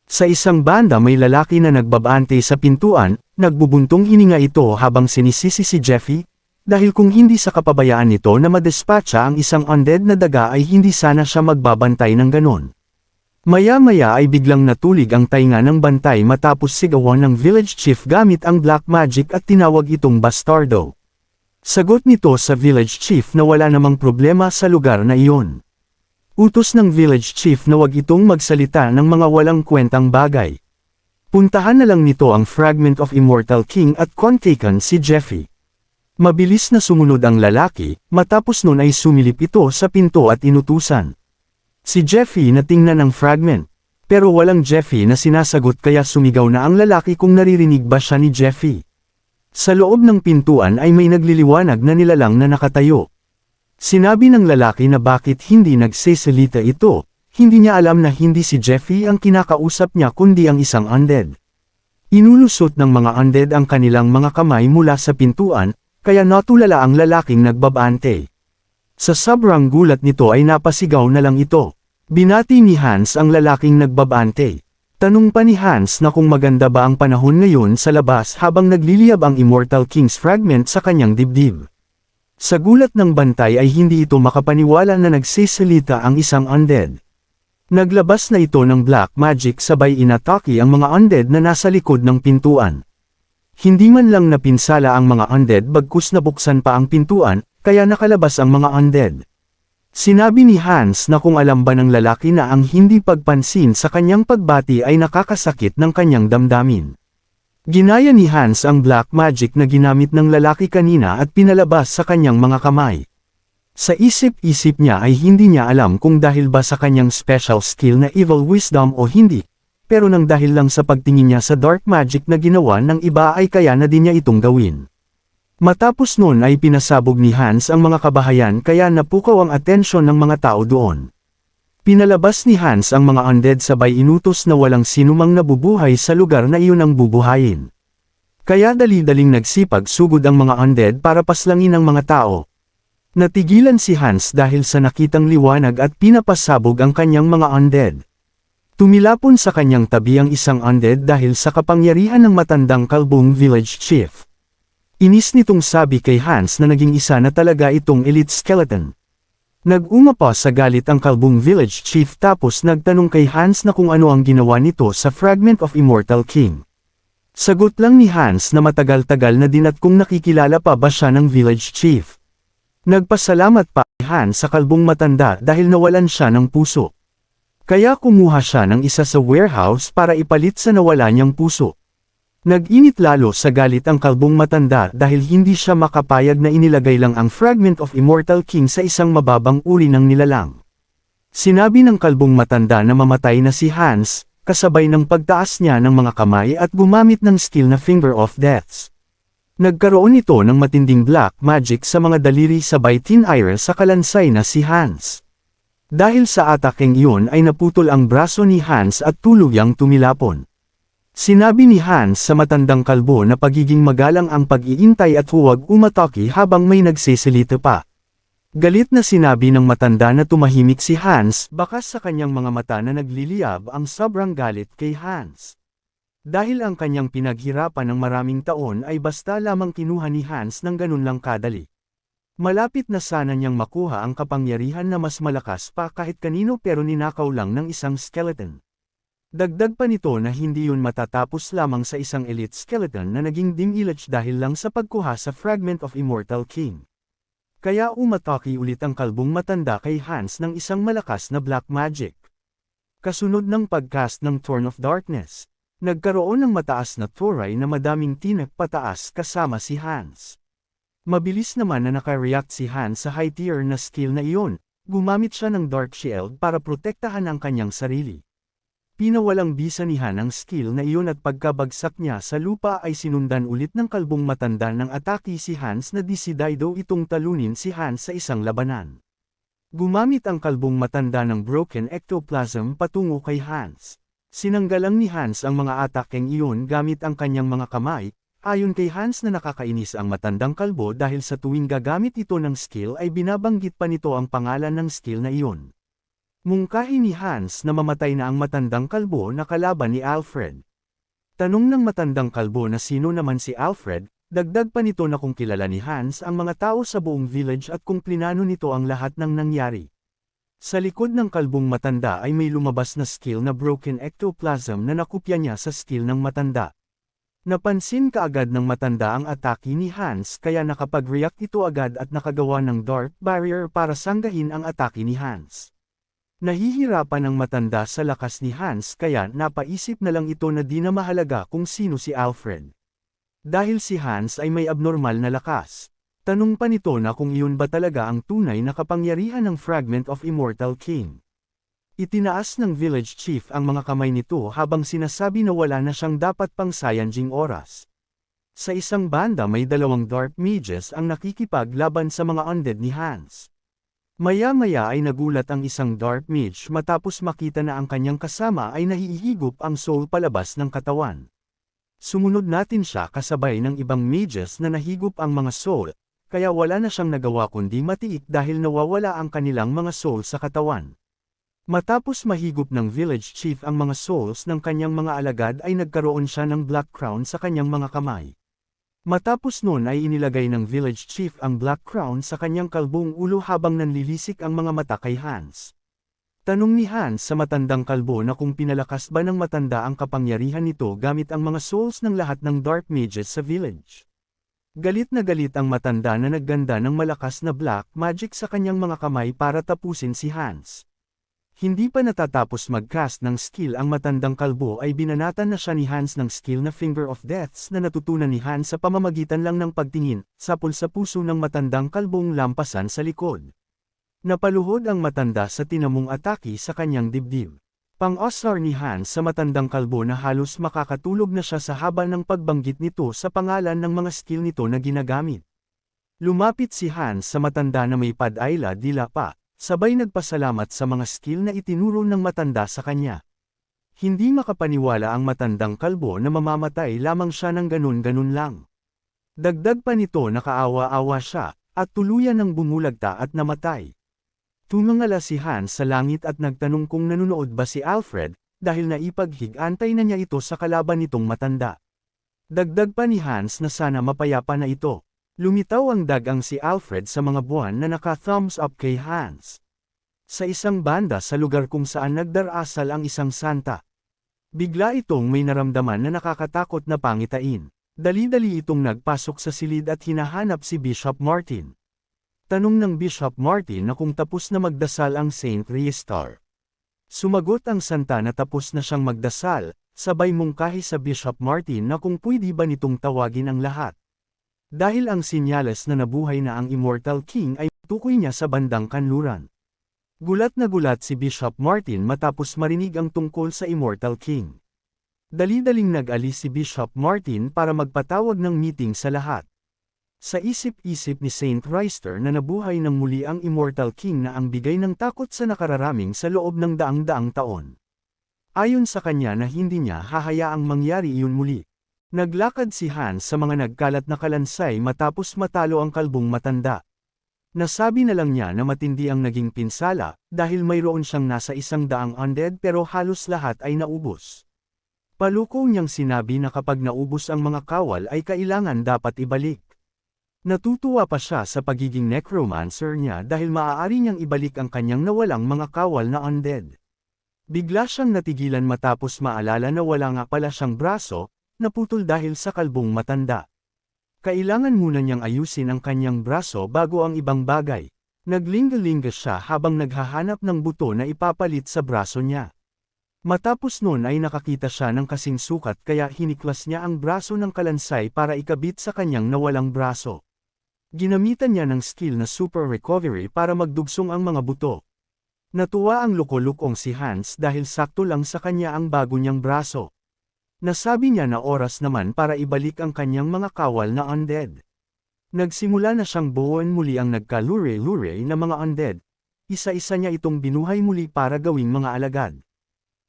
[SPEAKER 1] Sa isang banda may lalaki na nagbabante sa pintuan, nagbubuntong hininga ito habang sinisisi si Jeffy, dahil kung hindi sa kapabayaan nito na madespatcha ang isang undead na daga ay hindi sana siya magbabantay ng ganon. Maya-maya ay biglang natulig ang tainga ng bantay matapos sigawan ng village chief gamit ang black magic at tinawag itong bastardo. Sagot nito sa village chief na wala namang problema sa lugar na iyon. Utos ng village chief na wag itong magsalita ng mga walang kwentang bagay. Puntahan na lang nito ang Fragment of Immortal King at kontakan si Jeffy. Mabilis na sumunod ang lalaki, matapos nun ay sumilip ito sa pinto at inutusan. Si Jeffy na tingnan ang fragment, pero walang Jeffy na sinasagot kaya sumigaw na ang lalaki kung naririnig ba siya ni Jeffy. Sa loob ng pintuan ay may nagliliwanag na nilalang na nakatayo. Sinabi ng lalaki na bakit hindi nagsesalita ito, hindi niya alam na hindi si Jeffy ang kinakausap niya kundi ang isang undead. Inulusot ng mga undead ang kanilang mga kamay mula sa pintuan, kaya natulala ang lalaking nagbabante. Sa sobrang gulat nito ay napasigaw na lang ito. Binati ni Hans ang lalaking nagbabante. Tanong pa ni Hans na kung maganda ba ang panahon ngayon sa labas habang nagliliyab ang Immortal King's Fragment sa kanyang dibdib. Sa gulat ng bantay ay hindi ito makapaniwala na nagsisalita ang isang undead. Naglabas na ito ng black magic sabay inatake ang mga undead na nasa likod ng pintuan. Hindi man lang napinsala ang mga undead bagkus nabuksan pa ang pintuan, kaya nakalabas ang mga undead. Sinabi ni Hans na kung alam ba ng lalaki na ang hindi pagpansin sa kanyang pagbati ay nakakasakit ng kanyang damdamin. Ginaya ni Hans ang black magic na ginamit ng lalaki kanina at pinalabas sa kanyang mga kamay. Sa isip-isip niya ay hindi niya alam kung dahil ba sa kanyang special skill na evil wisdom o hindi, pero nang dahil lang sa pagtingin niya sa dark magic na ginawa ng iba ay kaya na din niya itong gawin. Matapos nun ay pinasabog ni Hans ang mga kabahayan kaya napukaw ang atensyon ng mga tao doon. Pinalabas ni Hans ang mga undead sabay inutos na walang sinumang nabubuhay sa lugar na iyon ang bubuhayin. Kaya dali-daling nagsipag sugod ang mga undead para paslangin ang mga tao. Natigilan si Hans dahil sa nakitang liwanag at pinapasabog ang kanyang mga undead. Tumilapon sa kanyang tabi ang isang undead dahil sa kapangyarihan ng matandang kalbong village chief. Inis nitong sabi kay Hans na naging isa na talaga itong elite skeleton. Nag-uma pa sa galit ang kalbong village chief tapos nagtanong kay Hans na kung ano ang ginawa nito sa Fragment of Immortal King. Sagot lang ni Hans na matagal-tagal na din at kung nakikilala pa ba siya ng village chief. Nagpasalamat pa si Hans sa kalbong matanda dahil nawalan siya ng puso. Kaya kumuha siya ng isa sa warehouse para ipalit sa nawala niyang puso. Nag-init lalo sa galit ang kalbong matanda dahil hindi siya makapayag na inilagay lang ang Fragment of Immortal King sa isang mababang uri ng nilalang. Sinabi ng kalbong matanda na mamatay na si Hans, kasabay ng pagtaas niya ng mga kamay at gumamit ng skill na Finger of Deaths. Nagkaroon ito ng matinding black magic sa mga daliri sabay tinire sa kalansay na si Hans. Dahil sa atakeng iyon ay naputol ang braso ni Hans at tuluyang tumilapon. Sinabi ni Hans sa matandang kalbo na pagiging magalang ang pag-iintay at huwag umatake habang may nagsisilita pa. Galit na sinabi ng matanda na tumahimik si Hans, bakas sa kanyang mga mata na nagliliyab ang sobrang galit kay Hans. Dahil ang kanyang pinaghirapan ng maraming taon ay basta lamang kinuha ni Hans ng ganun lang kadali. Malapit na sana niyang makuha ang kapangyarihan na mas malakas pa kahit kanino pero ninakaw lang ng isang skeleton. Dagdag pa nito na hindi yun matatapos lamang sa isang elite skeleton na naging dimilage dahil lang sa pagkuha sa Fragment of Immortal King. Kaya umatake ulit ang kalbong matanda kay Hans ng isang malakas na black magic. Kasunod ng pagcast ng Thorn of Darkness. Nagkaroon ng mataas na turay na madaming tinak pataas kasama si Hans. Mabilis naman na nakareact si Hans sa high tier na skill na iyon, gumamit siya ng Dark Shield para protektahan ang kanyang sarili. Pinawalang bisa ni Han ang skill na iyon at pagkabagsak niya sa lupa ay sinundan ulit ng kalbong matanda ng atake si Hans na desidido itong talunin si Hans sa isang labanan. Gumamit ang kalbong matanda ng broken ectoplasm patungo kay Hans. Sinanggalang ni Hans ang mga atakeng iyon gamit ang kanyang mga kamay, ayon kay Hans na nakakainis ang matandang kalbo dahil sa tuwing gagamit ito ng skill ay binabanggit pa nito ang pangalan ng skill na iyon. Mungkahi ni Hans na mamatay na ang matandang kalbo na kalaban ni Alfred. Tanong ng matandang kalbo na sino naman si Alfred, dagdag pa nito na kung kilala ni Hans ang mga tao sa buong village at kung plinano nito ang lahat ng nangyari. Sa likod ng kalbong matanda ay may lumabas na skill na broken ectoplasm na nakopya niya sa skill ng matanda. Napansin kaagad ng matanda ang atake ni Hans kaya nakapag-react ito agad at nakagawa ng dark barrier para sanggahin ang atake ni Hans. Nahihirapan ang matanda sa lakas ni Hans kaya napaisip na lang ito na di na mahalaga kung sino si Alfred. Dahil si Hans ay may abnormal na lakas. Tanong pa nito na kung iyon ba talaga ang tunay na kapangyarihan ng Fragment of Immortal King. Itinaas ng village chief ang mga kamay nito habang sinasabi na wala na siyang dapat pang sayanging oras. Sa isang banda may dalawang dark mages ang nakikipaglaban sa mga undead ni Hans. Maya-maya ay nagulat ang isang dark mage matapos makita na ang kanyang kasama ay nahihigop ang soul palabas ng katawan. Sumunod natin siya kasabay ng ibang mages na nahigop ang mga soul. Kaya wala na siyang nagawa kundi matiik dahil nawawala ang kanilang mga soul sa katawan. Matapos mahigop ng village chief ang mga souls ng kanyang mga alagad ay nagkaroon siya ng black crown sa kanyang mga kamay. Matapos nun ay inilagay ng village chief ang black crown sa kanyang kalbong ulo habang nanlilisik ang mga mata kay Hans. Tanong ni Hans sa matandang kalbo na kung pinalakas ba ng matanda ang kapangyarihan nito gamit ang mga souls ng lahat ng dark mages sa village. Galit na galit ang matanda na nagganda ng malakas na black magic sa kanyang mga kamay para tapusin si Hans. Hindi pa natatapos mag-cast ng skill ang matandang kalbo ay binanatan na siya ni Hans ng skill na Finger of Deaths na natutunan ni Hans sa pamamagitan lang ng pagtingin, sapol sa puso ng matandang kalbong lampasan sa likod. Napaluhod ang matanda sa tinamong atake sa kanyang dibdib. Pang-osar ni Hans sa matandang kalbo na halos makakatulog na siya sa haba ng pagbanggit nito sa pangalan ng mga skill nito na ginagamit. Lumapit si Hans sa matanda na may pad-ayla dila pa. Sabay nagpasalamat sa mga skill na itinuro ng matanda sa kanya. Hindi makapaniwala ang matandang kalbo na mamamatay lamang siya ng ganun-ganun lang. Dagdag pa nito na kaawa-awa siya, at tuluyan ng bumulagta at namatay. Tumangala si Hans sa langit at nagtanong kung nanunood ba si Alfred, dahil naipaghig-antay na niya ito sa kalaban nitong matanda. Dagdag pa ni Hans na sana mapayapa na ito. Lumitaw ang dagang si Alfred sa mga buwan na naka-thumbs up kay Hans. Sa isang banda sa lugar kung saan nagdarasal ang isang santa. Bigla itong may naramdaman na nakakatakot na pangitain. Dali-dali itong nagpasok sa silid at hinahanap si Bishop Martin. Tanong ng Bishop Martin na kung tapos na magdasal ang Saint Riestar. Sumagot ang santa na tapos na siyang magdasal, sabay mungkahi sa Bishop Martin na kung pwede ba nitong tawagin ang lahat. Dahil ang sinyales na nabuhay na ang Immortal King ay tukoy niya sa bandang kanluran. Gulat na gulat si Bishop Martin matapos marinig ang tungkol sa Immortal King. Dali-daling nag-alis si Bishop Martin para magpatawag ng meeting sa lahat. Sa isip-isip ni Saint Riester na nabuhay ng muli ang Immortal King na ang bigay ng takot sa nakararaming sa loob ng daang-daang taon. Ayon sa kanya na hindi niya hahayaang mangyari iyon muli. Naglakad si Hans sa mga nagkalat na kalansay matapos matalo ang kalbong matanda. Nasabi na lang niya na matindi ang naging pinsala, dahil mayroon siyang nasa 100 undead pero halos lahat ay naubos. Paluko niyang sinabi na kapag naubos ang mga kawal ay kailangan dapat ibalik. Natutuwa pa siya sa pagiging necromancer niya dahil maaari niyang ibalik ang kanyang nawalang mga kawal na undead. Bigla siyang natigilan matapos maalala na wala nga pala siyang braso, naputol dahil sa kalbong matanda. Kailangan muna niyang ayusin ang kanyang braso bago ang ibang bagay. Naglingga-lingga siya habang naghahanap ng buto na ipapalit sa braso niya. Matapos nun ay nakakita siya ng kasing sukat kaya hiniklas niya ang braso ng kalansay para ikabit sa kanyang nawalang braso. Ginamitan niya ng skill na super recovery para magdugsong ang mga buto. Natuwa ang luko-lukong si Hans dahil sakto lang sa kanya ang bago niyang braso. Nasabi niya na oras naman para ibalik ang kanyang mga kawal na undead. Nagsimula na siyang buuin muli ang nagkalure-lure na mga undead. Isa-isa niya itong binuhay muli para gawing mga alagad.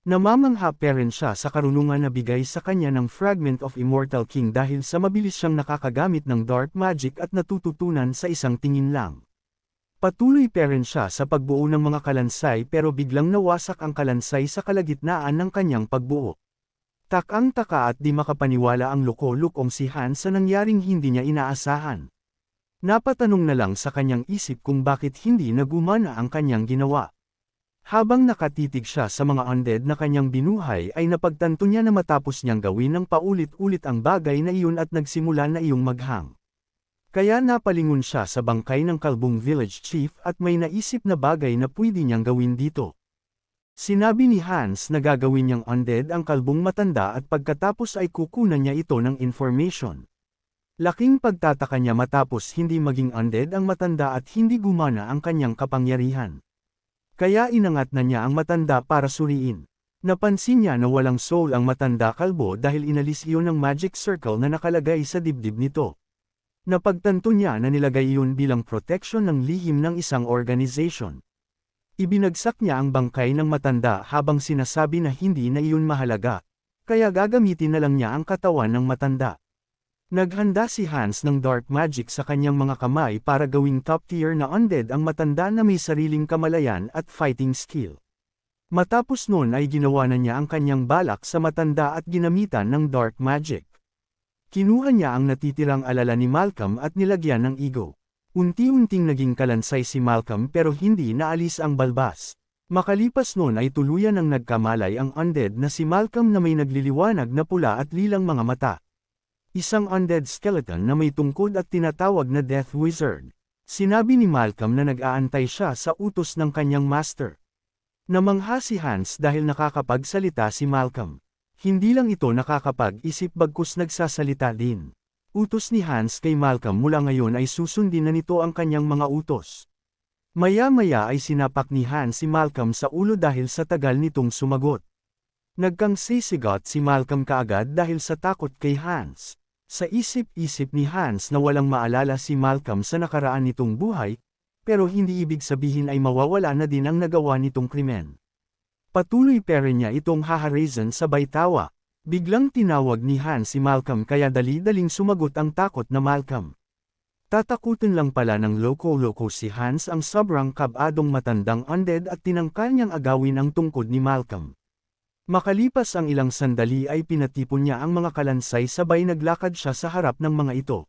[SPEAKER 1] Namamangha pa rin siya sa karunungan na bigay sa kanya ng Fragment of Immortal King dahil sa mabilis siyang nakakagamit ng dark magic at natututunan sa isang tingin lang. Patuloy pa rin siya sa pagbuo ng mga kalansay pero biglang nawasak ang kalansay sa kalagitnaan ng kanyang pagbuo. Takang-taka at di makapaniwala ang loko-lukong si Hans sa nangyaring hindi niya inaasahan. Napatanong na lang sa kanyang isip kung bakit hindi nagumana ang kanyang ginawa. Habang nakatitig siya sa mga undead na kanyang binuhay ay napagtanto niya na matapos niyang gawin ng paulit-ulit ang bagay na iyon at nagsimula na iyong maghang. Kaya napalingon siya sa bangkay ng kalbong village chief at may naisip na bagay na pwede niyang gawin dito. Sinabi ni Hans na gagawin niyang undead ang kalbong matanda at pagkatapos ay kukunan niya ito ng information. Laking pagtataka niya matapos hindi maging undead ang matanda at hindi gumana ang kanyang kapangyarihan. Kaya inangat na niya ang matanda para suriin. Napansin niya na walang soul ang matanda kalbo dahil inalis iyon ng magic circle na nakalagay sa dibdib nito. Napagtanto niya na nilagay iyon bilang protection ng lihim ng isang organization. Ibinagsak niya ang bangkay ng matanda habang sinasabi na hindi na iyon mahalaga, kaya gagamitin na lang niya ang katawan ng matanda. Naghanda si Hans ng dark magic sa kanyang mga kamay para gawing top tier na undead ang matanda na may sariling kamalayan at fighting skill. Matapos nun ay ginawa na niya ang kanyang balak sa matanda at ginamitan ng dark magic. Kinuha niya ang natitirang alala ni Malcolm at nilagyan ng ego. Unti-unting naging kalansay si Malcolm pero hindi naalis ang balbas. Makalipas noon ay tuluyan ang nagkamalay ang undead na si Malcolm na may nagliliwanag na pula at lilang mga mata. Isang undead skeleton na may tungkod at tinatawag na Death Wizard. Sinabi ni Malcolm na nag-aantay siya sa utos ng kanyang master. Namangha si Hans dahil nakakapagsalita si Malcolm. Hindi lang ito nakakapag-isip bagkus nagsasalita din. Utos ni Hans kay Malcolm mula ngayon ay susundin na nito ang kanyang mga utos. Maya-maya ay sinapak ni Hans si Malcolm sa ulo dahil sa tagal nitong sumagot. Nagkang sisigot si Malcolm kaagad dahil sa takot kay Hans. Sa isip-isip ni Hans na walang maalala si Malcolm sa nakaraan nitong buhay, pero hindi ibig sabihin ay mawawala na din ang nagawa nitong krimen. Patuloy pa rin niya itong haharazan sabay tawa. Biglang tinawag ni Hans si Malcolm kaya dali-daling sumagot ang takot na Malcolm. Tatakutin lang pala ng loko-loko si Hans ang sobrang kabadong matandang undead at tinangkal niyang agawin ang tungkod ni Malcolm. Makalipas ang ilang sandali ay pinatipon niya ang mga kalansay sabay naglakad siya sa harap ng mga ito.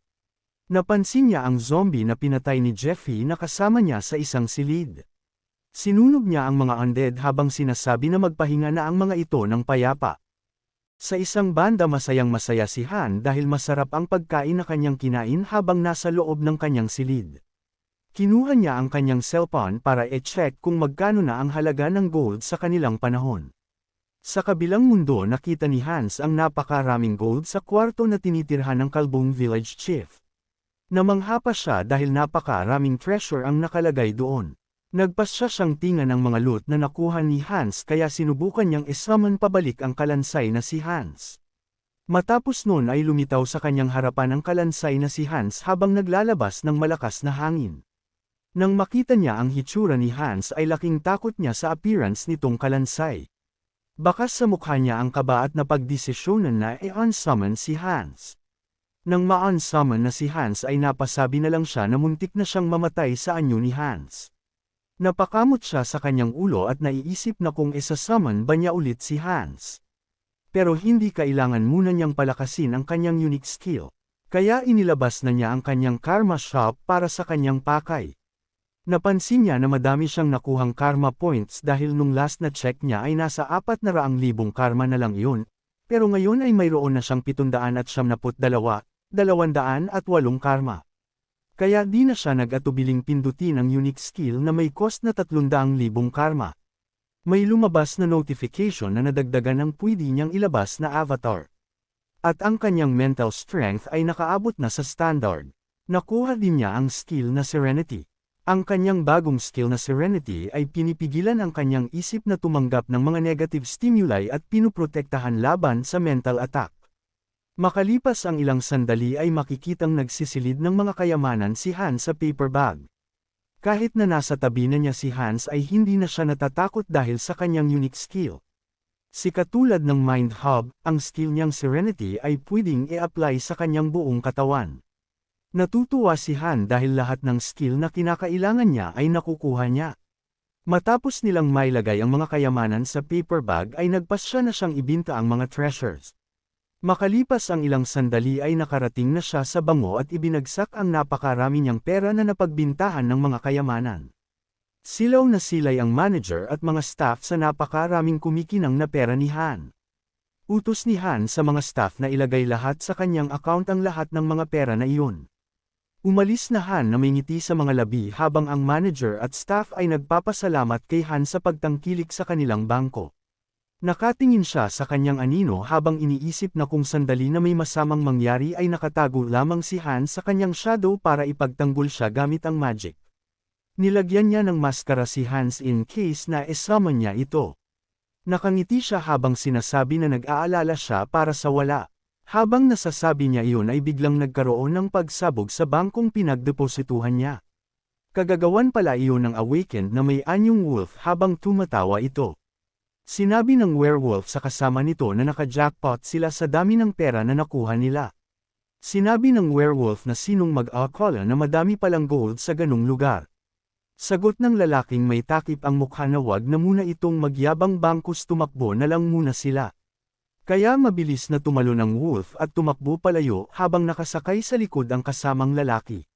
[SPEAKER 1] Napansin niya ang zombie na pinatay ni Jeffy na kasama niya sa isang silid. Sinunog niya ang mga undead habang sinasabi na magpahinga na ang mga ito ng payapa. Sa isang banda masayang-masaya si Han dahil masarap ang pagkain na kanyang kinain habang nasa loob ng kanyang silid. Kinuha niya ang kanyang cellphone para i-check kung magkano na ang halaga ng gold sa kanilang panahon. Sa kabilang mundo nakita ni Hans ang napakaraming gold sa kwarto na tinitirhan ng kalbong village chief. Namangha pa siya dahil napakaraming treasure ang nakalagay doon. Nagpasya siyang tingan ng mga loot na nakuha ni Hans kaya sinubukan niyang isummon pabalik ang kalansay na si Hans. Matapos noon ay lumitaw sa kanyang harapan ang kalansay na si Hans habang naglalabas ng malakas na hangin. Nang makita niya ang hitsura ni Hans ay laking takot niya sa appearance nitong kalansay. Bakas sa mukha niya ang kaba at napagdesisyonan na i-unsummon si Hans. Nang ma-unsummon na si Hans ay napasabi na lang siya na muntik na siyang mamatay sa anyo ni Hans. Napakamot siya sa kanyang ulo at naiisip na kung isa-summon ba niya ulit si Hans. Pero hindi kailangan muna niyang palakasin ang kanyang unique skill. Kaya inilabas na niya ang kanyang karma shop para sa kanyang pakay. Napansin niya na madami siyang nakuhang karma points dahil nung last na check niya ay nasa 400,000 karma na lang iyon, pero ngayon ay mayroon na siyang 772, 208 karma. Kaya di na siya nag-atubiling pindutin ang unique skill na may cost na 300,000 karma. May lumabas na notification na nadagdagan ng pwede niyang ilabas na avatar. At ang kanyang mental strength ay nakaabot na sa standard. Nakuha din niya ang skill na Serenity. Ang kanyang bagong skill na Serenity ay pinipigilan ang kanyang isip na tumanggap ng mga negative stimuli at pinuprotektahan laban sa mental attack. Makalipas ang ilang sandali ay makikitang nagsisilid ng mga kayamanan si Hans sa paper bag. Kahit na nasa tabi na niya si Hans ay hindi na siya natatakot dahil sa kanyang unique skill. Si katulad ng Mind Hub, ang skill niyang Serenity ay pwedeng i-apply sa kanyang buong katawan. Natutuwa si Han dahil lahat ng skill na kinakailangan niya ay nakukuha niya. Matapos nilang mailagay ang mga kayamanan sa paper bag ay nagpasya na siyang ibinta ang mga treasures. Makalipas ang ilang sandali ay nakarating na siya sa bango at ibinagsak ang napakarami niyang pera na napagbintahan ng mga kayamanan. Silaw na silay ang manager at mga staff sa napakaraming kumikinang na pera ni Han. Utos ni Han sa mga staff na ilagay lahat sa kanyang account ang lahat ng mga pera na iyon. Umalis na Han na may ngiti sa mga labi habang ang manager at staff ay nagpapasalamat kay Han sa pagtangkilik sa kanilang bangko. Nakatingin siya sa kanyang anino habang iniisip na kung sandali na may masamang mangyari ay nakatago lamang si Han sa kanyang shadow para ipagtanggol siya gamit ang magic. Nilagyan niya ng maskara si Hans in case na isummon niya ito. Nakangiti siya habang sinasabi na nag-aalala siya para sa wala. Habang nasasabi niya iyon ay biglang nagkaroon ng pagsabog sa bangkong pinagdeposituhan niya. Kagagawan pala iyon ng awakened na may anyong wolf habang tumatawa ito. Sinabi ng werewolf sa kasama nito na naka-jackpot sila sa dami ng pera na nakuha nila. Sinabi ng werewolf na sinong mag-akala na madami palang gold sa ganung lugar. Sagot ng lalaking may takip ang mukha na wag na muna itong magyabang bangkus, tumakbo na lang muna sila. Kaya mabilis na tumalon ang wolf at tumakbo palayo habang nakasakay sa likod ang kasamang lalaki.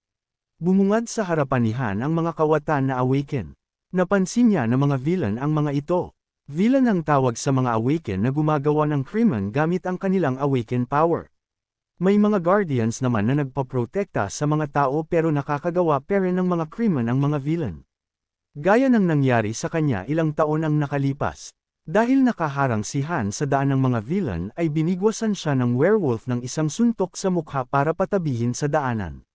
[SPEAKER 1] Bumungad sa harapan ni Han ang mga kawatan na awaken. Napansin niya na mga villain ang mga ito. Villain ang tawag sa mga awaken na gumagawa ng krimen gamit ang kanilang awaken power. May mga guardians naman na nagpaprotekta sa mga tao pero nakakagawa pa rin ng mga krimen ang mga villain. Gaya ng nangyari sa kanya ilang taon ang nakalipas. Dahil nakaharang si Han sa daan ng mga villain ay binigwasan siya ng werewolf ng isang suntok sa mukha para patabihin sa daanan.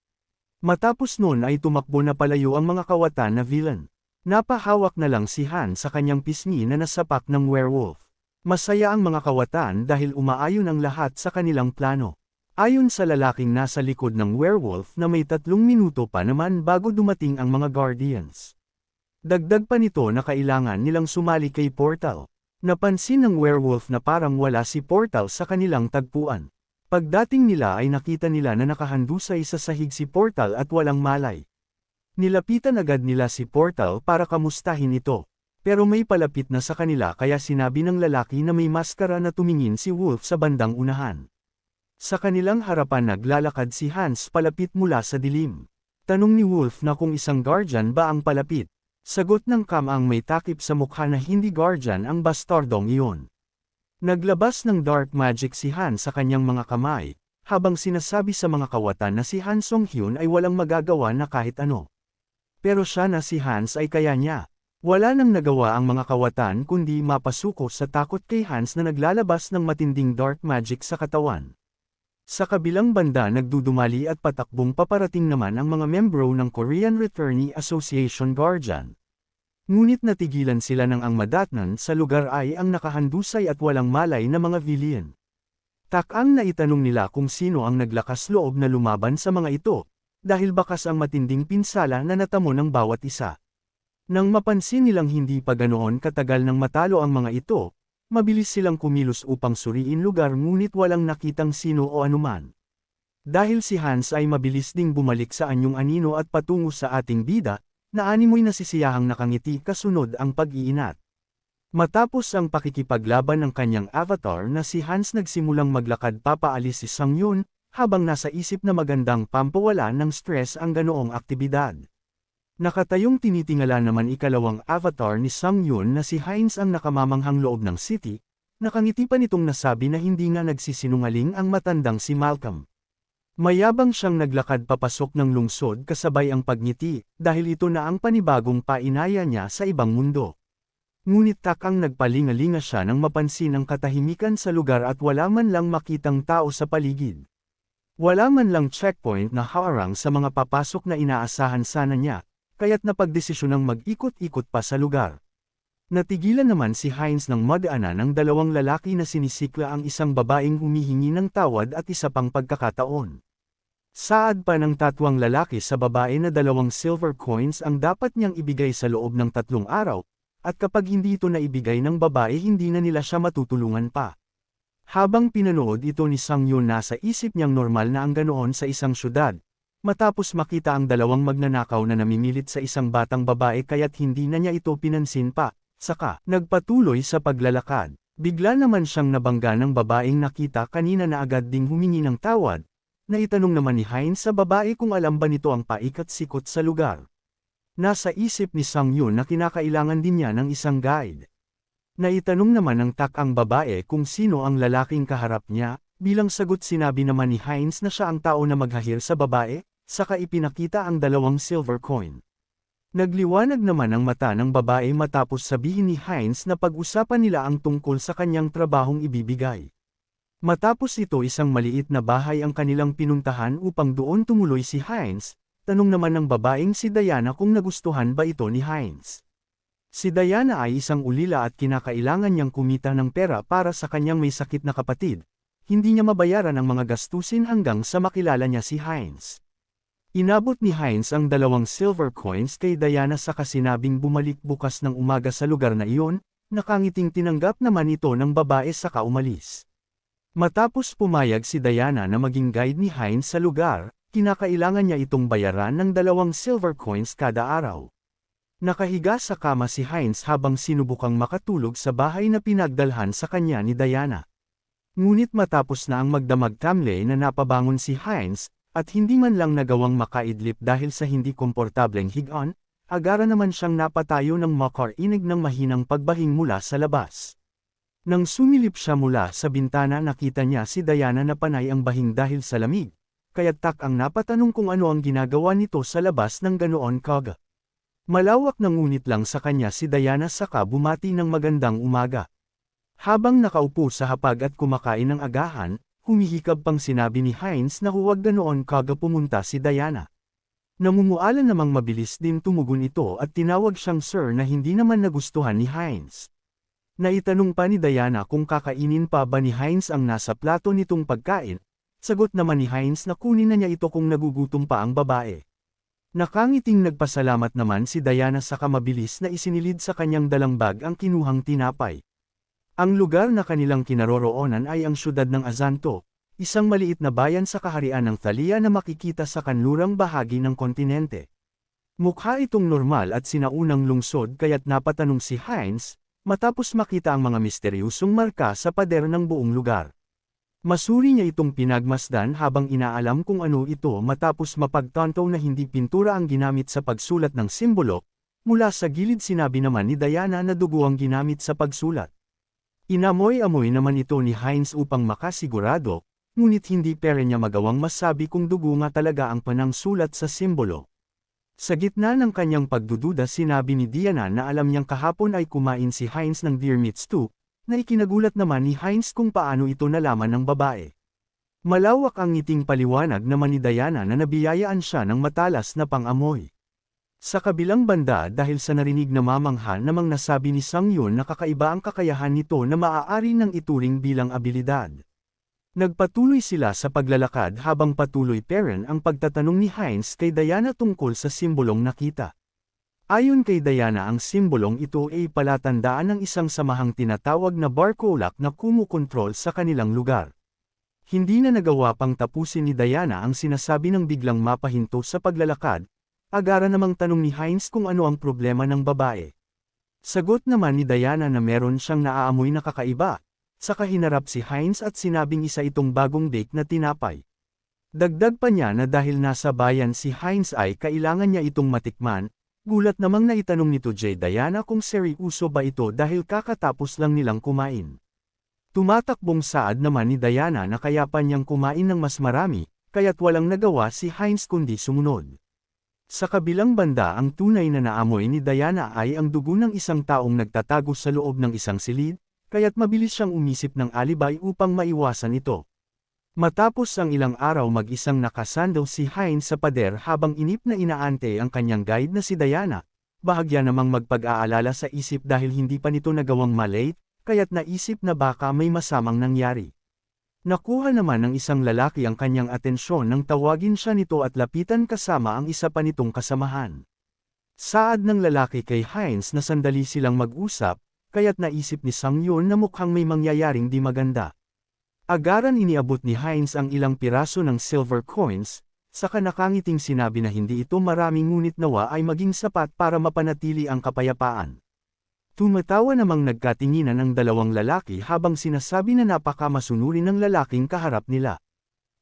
[SPEAKER 1] Matapos nun ay tumakbo na palayo ang mga kawatan na villain. Napahawak na lang si Han sa kanyang pisngi na nasapak ng werewolf. Masaya ang mga kawatan dahil umaayon ang lahat sa kanilang plano. Ayon sa lalaking nasa likod ng werewolf na may 3 minuto pa naman bago dumating ang mga guardians. Dagdag pa nito na kailangan nilang sumali kay Portal. Napansin ng werewolf na parang wala si Portal sa kanilang tagpuan. Pagdating nila ay nakita nila na nakahandusay sa sahig si Portal at walang malay. Nilapitan agad nila si Portal para kamustahin ito. Pero may palapit na sa kanila kaya sinabi ng lalaki na may maskara na tumingin si Wolf sa bandang unahan. Sa kanilang harapan naglalakad si Hans palapit mula sa dilim. Tanong ni Wolf na kung isang guardian ba ang palapit. Sagot ng Cam ang may takip sa mukha na hindi guardian ang bastardong iyon. Naglabas ng dark magic si Han sa kanyang mga kamay, habang sinasabi sa mga kawatan na si Han Song-hyun ay walang magagawa na kahit ano. Pero siya na si Hans ay kaya niya. Wala nang nagawa ang mga kawatan kundi mapasuko sa takot kay Hans na naglalabas ng matinding dark magic sa katawan. Sa kabilang banda nagdudumali at patakbong paparating naman ang mga membro ng Korean Returnee Association Guardian. Ngunit natigilan sila ng ang madatnan sa lugar ay ang nakahandusay at walang malay na mga villain. Takang na itanong nila kung sino ang naglakas loob na lumaban sa mga ito, dahil bakas ang matinding pinsala na natamo ng bawat isa. Nang mapansin nilang hindi pa ganoon katagal nang matalo ang mga ito, mabilis silang kumilos upang suriin lugar ngunit walang nakitang sino o anuman. Dahil si Hans ay mabilis ding bumalik sa anyong anino at patungo sa ating bida, na animoy nasisiyahang nakangiti kasunod ang pag-iinat. Matapos ang pakikipaglaban ng kanyang avatar na si Hans nagsimulang maglakad papaalis si Sang-yun, habang nasa isip na magandang pampawala ng stress ang ganoong aktibidad. Nakatayong tinitingala naman ikalawang avatar ni Sang-yun na si Hines ang nakamamanghang loob ng city, nakangiti pa nitong nasabi na hindi nga nagsisinungaling ang matandang si Malcolm. Mayabang siyang naglakad papasok ng lungsod kasabay ang pagngiti, dahil ito na ang panibagong painaya niya sa ibang mundo. Ngunit takang nagpalingalinga siya nang mapansin ang katahimikan sa lugar at wala man lang makitang tao sa paligid. Wala man lang checkpoint na haarang sa mga papasok na inaasahan sana niya, kaya't napagdesisyonang mag-ikot-ikot pa sa lugar. Natigilan naman si Hines nang madaanan ng dalawang lalaki na sinisikla ang isang babaeng humihingi ng tawad at isa pang pagkakataon. Saad pa ng tatwang lalaki sa babae na 2 silver coins ang dapat niyang ibigay sa loob ng 3 araw, at kapag hindi ito naibigay ng babae hindi na nila siya matutulungan pa. Habang pinanood ito ni Sang-yun nasa isip niyang normal na ang ganoon sa isang syudad, matapos makita ang dalawang magnanakaw na namimilit sa isang batang babae kaya't hindi na niya ito pinansin pa, saka nagpatuloy sa paglalakad. Bigla naman siyang nabangga ng babaeng nakita kanina na agad ding humingi ng tawad, na itanong naman ni Hines sa babae kung alam ba nito ang paikat-sikot sa lugar. Nasa isip ni Sang-yun na kinakailangan din niya ng isang guide. Naitanong naman ng takang babae kung sino ang lalaking kaharap niya, bilang sagot sinabi naman ni Hines na siya ang tao na maghahir sa babae, saka ipinakita ang 2 silver coin. Nagliwanag naman ang mata ng babae matapos sabihin ni Hines na pag-usapan nila ang tungkol sa kanyang trabahong ibibigay. Matapos ito isang maliit na bahay ang kanilang pinuntahan upang doon tumuloy si Hines, tanong naman ng babaeng si Diana kung nagustuhan ba ito ni Hines. Si Diana ay isang ulila at kinakailangan niyang kumita ng pera para sa kanyang may sakit na kapatid. Hindi niya mabayaran ang mga gastusin hanggang sa makilala niya si Hines. Inabot ni Hines ang 2 silver coins kay Diana saka sinabing bumalik bukas ng umaga sa lugar na iyon, nakangiting tinanggap naman ito ng babae saka umalis. Matapos pumayag si Diana na maging guide ni Hines sa lugar, kinakailangan niya itong bayaran ng 2 silver coins kada araw. Nakahiga sa kama si Hines habang sinubukang makatulog sa bahay na pinagdalhan sa kanya ni Diana. Ngunit matapos na ang magdamag-tamlay na napabangon si Hines, at hindi man lang nagawang makaidlip dahil sa hindi komportableng higaan, agara naman siyang napatayo ng makarinig ng mahinang pagbahing mula sa labas. Nang sumilip siya mula sa bintana nakita niya si Diana na panay ang bahing dahil sa lamig, kaya't tak ang napatanong kung ano ang ginagawa nito sa labas ng ganoon kaga. Malawak na ngunit lang sa kanya si Diana saka bumati ng magandang umaga. Habang nakaupo sa hapag at kumakain ng agahan, humihikab pang sinabi ni Hines na huwag ganoon kaga pumunta si Diana. Namumuala namang mabilis din tumugon ito at tinawag siyang sir na hindi naman nagustuhan ni Hines. Naitanong pa ni Diana kung kakainin pa ba ni Hines ang nasa plato nitong pagkain, sagot naman ni Hines na kunin na niya ito kung nagugutom pa ang babae. Nakangiting nagpasalamat naman si Diana saka mabilis na isinilid sa kanyang dalang bag ang kinuhang tinapay. Ang lugar na kanilang kinaroroonan ay ang syudad ng Azanto, isang maliit na bayan sa kaharian ng Thalia na makikita sa kanlurang bahagi ng kontinente. Mukha itong normal at sinaunang lungsod kaya't napatanong si Hines, matapos makita ang mga misteryosong marka sa pader ng buong lugar. Masuri niya itong pinagmasdan habang inaalam kung ano ito matapos mapagtanto na hindi pintura ang ginamit sa pagsulat ng simbolo, mula sa gilid sinabi naman ni Diana na dugo ang ginamit sa pagsulat. Inamoy-amoy naman ito ni Hines upang makasigurado, ngunit hindi pa rin niya magawang masabi kung dugo nga talaga ang panangsulat sa simbolo. Sa gitna ng kanyang pagdududa sinabi ni Diana na alam niyang kahapon ay kumain si Hines ng deer meat stew, na ikinagulat naman ni Hines kung paano ito nalaman ng babae. Malawak ang ngiting paliwanag naman ni Diana na nabiyayaan siya ng matalas na pang-amoy. Sa kabilang banda dahil sa narinig na mamangha namang nasabi ni Sang-yun na kakaiba ang kakayahan nito na maaari nang ituring bilang abilidad. Nagpatuloy sila sa paglalakad habang patuloy pa rin ang pagtatanong ni Hines kay Diana tungkol sa simbolong nakita. Ayon kay Diana ang simbolong ito ay palatandaan ng isang samahang tinatawag na Barkolak na kumukontrol sa kanilang lugar. Hindi na nagawa pang tapusin ni Diana ang sinasabi ng biglang mapahinto sa paglalakad, agara namang tanong ni Hines kung ano ang problema ng babae. Sagot naman ni Diana na meron siyang naaamoy na kakaiba. Saka hinarap si Hines at sinabing isa itong bagong bake na tinapay. Dagdag pa niya na dahil nasa bayan si Hines ay kailangan niya itong matikman, gulat namang naitanong nito J. Diana kung seryoso ba ito dahil kakatapos lang nilang kumain. Tumatakbong saad naman ni Diana na kaya pa niyang kumain ng mas marami, kaya't walang nagawa si Hines kundi sumunod. Sa kabilang banda ang tunay na naamoy ni Diana ay ang dugo ng isang taong nagtatago sa loob ng isang silid, kaya't mabilis siyang umisip ng alibay upang maiwasan ito. Matapos ang ilang araw mag-isang nakasandal si Hines sa pader habang inip na inaante ang kanyang guide na si Diana, bahagya namang magpag-aalala sa isip dahil hindi pa nito nagawang malate, kaya't naisip na baka may masamang nangyari. Nakuha naman ng isang lalaki ang kanyang atensyon nang tawagin siya nito at lapitan kasama ang isa pa nitong kasamahan. Saad ng lalaki kay Hines na sandali silang mag-usap, kaya't naisip ni Sang-yun na mukhang may mangyayaring di maganda. Agaran iniabot ni Hines ang ilang piraso ng silver coins, saka nakangiting sinabi na hindi ito maraming ngunit nawa ay maging sapat para mapanatili ang kapayapaan. Tumatawa namang nagkatinginan ang dalawang lalaki habang sinasabi na napakamasunuri ng lalaking kaharap nila.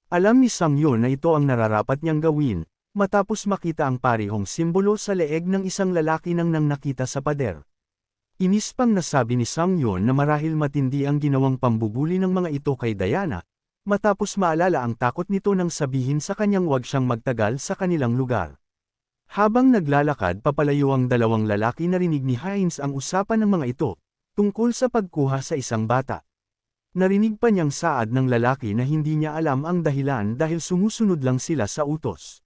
[SPEAKER 1] Alam ni Sang-yun na ito ang nararapat niyang gawin, matapos makita ang parehong simbolo sa leeg ng isang lalaki nang nakita sa pader. Inis pang nasabi ni Sang-yun na marahil matindi ang ginawang pambubuli ng mga ito kay Diana, matapos maalala ang takot nito nang sabihin sa kanyang huwag siyang magtagal sa kanilang lugar. Habang naglalakad papalayo ang dalawang lalaki narinig ni Hines ang usapan ng mga ito, tungkol sa pagkuha sa isang bata. Narinig pa niyang saad ng lalaki na hindi niya alam ang dahilan dahil sumusunod lang sila sa utos.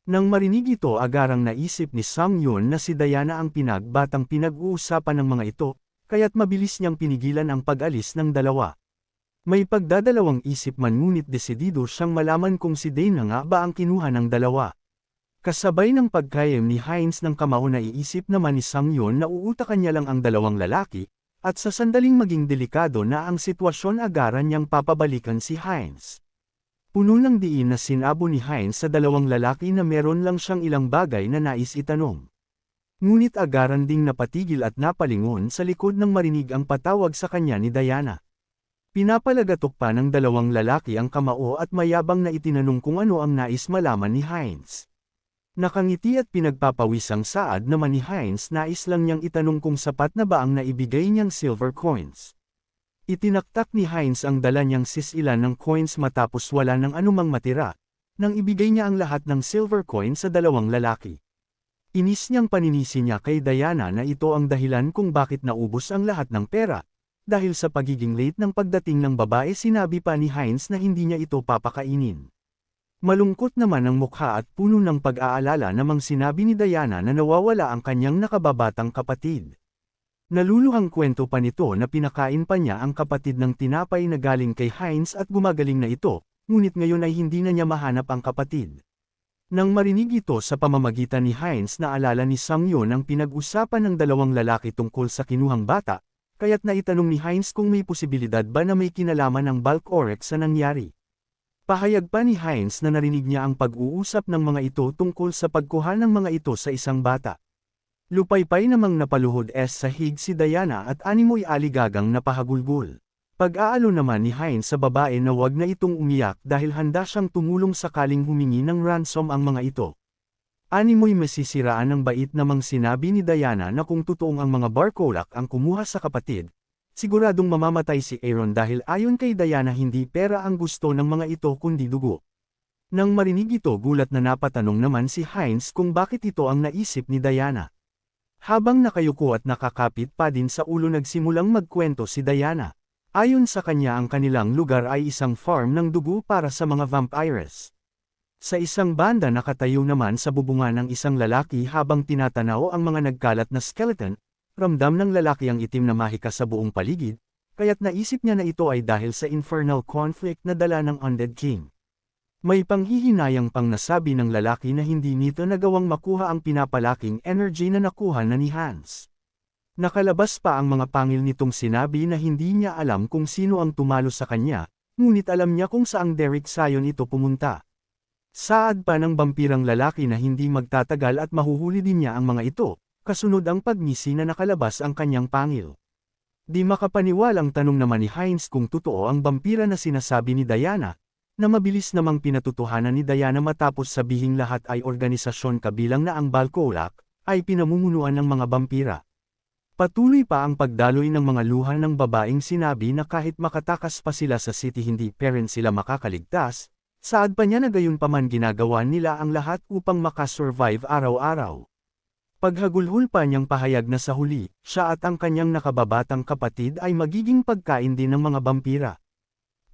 [SPEAKER 1] Nang marinig ito agarang naisip ni Sang-yun na si Diana ang pinagbatang pinag-uusapan ng mga ito, kaya't mabilis niyang pinigilan ang pag-alis ng dalawa. May pagdadalawang isip man ngunit desidido siyang malaman kung si Dana nga ba ang kinuha ng dalawa. Kasabay ng pagkayem ni Hines ng kamao na iisip naman ni Sang-yun na uutakan niya lang ang dalawang lalaki, at sa sandaling maging delikado na ang sitwasyon agaran niyang papabalikan si Hines. Puno ng diin na sinabo ni Hines sa dalawang lalaki na meron lang siyang ilang bagay na nais itanong. Ngunit agaran ding napatigil at napalingon sa likod nang marinig ang patawag sa kanya ni Diana. Pinapalagatok pa ng dalawang lalaki ang kamao at mayabang na itinanong kung ano ang nais malaman ni Hines. Nakangiti at pinagpapawisang saad naman ni Heinz, nais lang niyang itanong kung sapat na ba ang naibigay niyang silver coins. Itinaktak ni Heinz ang dala niyang sisilan ng coins matapos wala ng anumang matira, nang ibigay niya ang lahat ng silver coin sa dalawang lalaki. Inis niyang paninisi niya kay Diana na ito ang dahilan kung bakit naubos ang lahat ng pera. Dahil sa pagiging late ng pagdating ng babae, sinabi pa ni Heinz na hindi niya ito papakainin. Malungkot naman ang mukha at puno ng pag-aalala namang sinabi ni Diana na nawawala ang kanyang nakababatang kapatid. Naluluhang kwento pa nito na pinakain pa niya ang kapatid ng tinapay na galing kay Heinz at gumagaling na ito, ngunit ngayon ay hindi na niya mahanap ang kapatid. Nang marinig ito sa pamamagitan ni Heinz, naalala ni Sang-yeon ang pinag-usapan ng dalawang lalaki tungkol sa kinuhang bata, kaya't naitanong ni Heinz kung may posibilidad ba na may kinalaman ng bulk oryx sa nangyari. Pahayag pa ni Heinz na narinig niya ang pag-uusap ng mga ito tungkol sa pagkuha ng mga ito sa isang bata. Lupaypay namang napaluhod sa hig si Diana at animoy aligagang napahagulgol. Pag-aalo naman ni Heinz sa babae na wag na itong umiyak dahil handa siyang tumulong sakaling humingi ng ransom ang mga ito. Animoy masisiraan ng bait namang sinabi ni Diana na kung totoong ang mga barkolak ang kumuha sa kapatid, siguradong mamamatay si Aaron dahil ayon kay Diana hindi pera ang gusto ng mga ito kundi dugo. Nang marinig ito, gulat na napatanong naman si Heinz kung bakit ito ang naisip ni Diana. Habang nakayuko at nakakapit pa din sa ulo, nagsimulang magkwento si Diana. Ayon sa kanya, ang kanilang lugar ay isang farm ng dugo para sa mga vampires. Sa isang banda nakatayo naman sa bubungan ng isang lalaki habang tinatanaw ang mga nagkalat na skeleton. Ramdam ng lalaki ang itim na mahika sa buong paligid, kaya't naisip niya na ito ay dahil sa infernal conflict na dala ng Undead King. May panghihinayang pang nasabi ng lalaki na hindi nito nagawang makuha ang pinapalaking energy na nakuha na ni Hans. Nakalabas pa ang mga pangil nitong sinabi na hindi niya alam kung sino ang tumalo sa kanya, ngunit alam niya kung saang direksyon ito pumunta. Saad pa ng bampirang lalaki na hindi magtatagal at mahuhuli din niya ang mga ito. Kasunod ang pagngisi na nakalabas ang kanyang pangil. Di makapaniwalang tanong naman ni Heinz kung totoo ang vampira na sinasabi ni Diana, na mabilis namang pinatutuhanan ni Diana matapos sabihing lahat ay organisasyon kabilang na ang Balcolak, ay pinamumunuan ng mga vampira. Patuloy pa ang pagdaloy ng mga luha ng babaeng sinabi na kahit makatakas pa sila sa city hindi pa rin sila makakaligtas, saad pa niya na gayunpaman ginagawa nila ang lahat upang makasurvive araw-araw. Paghagulhol pa niyang pahayag na sa huli, siya at ang kanyang nakababatang kapatid ay magiging pagkain din ng mga vampira.